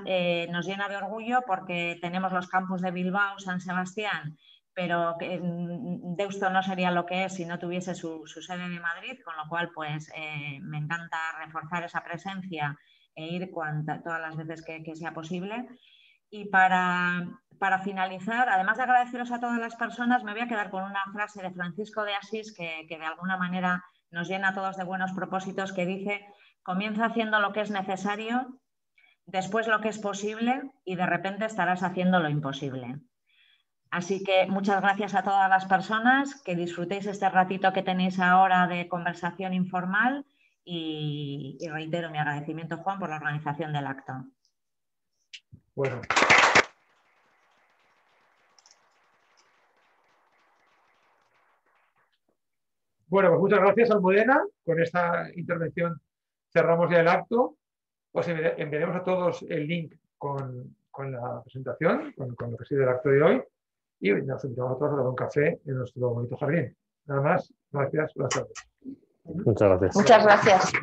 S9: nos llena de orgullo porque tenemos los campus de Bilbao, San Sebastián, pero Deusto no sería lo que es si no tuviese su sede de Madrid, con lo cual pues me encanta reforzar esa presencia e ir todas las veces que sea posible. Y para finalizar, además de agradeceros a todas las personas, me voy a quedar con una frase de Francisco de Asís que de alguna manera nos llena a todos de buenos propósitos, que dice: comienza haciendo lo que es necesario, después lo que es posible y de repente estarás haciendo lo imposible. Así que muchas gracias a todas las personas, que disfrutéis este ratito que tenéis ahora de conversación informal y reitero mi agradecimiento, Juan, por la organización del acto.
S2: Bueno. Bueno, pues muchas gracias, Almudena. Con esta intervención cerramos ya el acto. Os enviaremos a todos el link con la presentación, con lo que ha sido el acto de hoy. Y nos invitamos a todos a tomar un café en nuestro bonito jardín. Nada más, gracias, buenas tardes.
S4: Muchas gracias.
S3: Muchas gracias.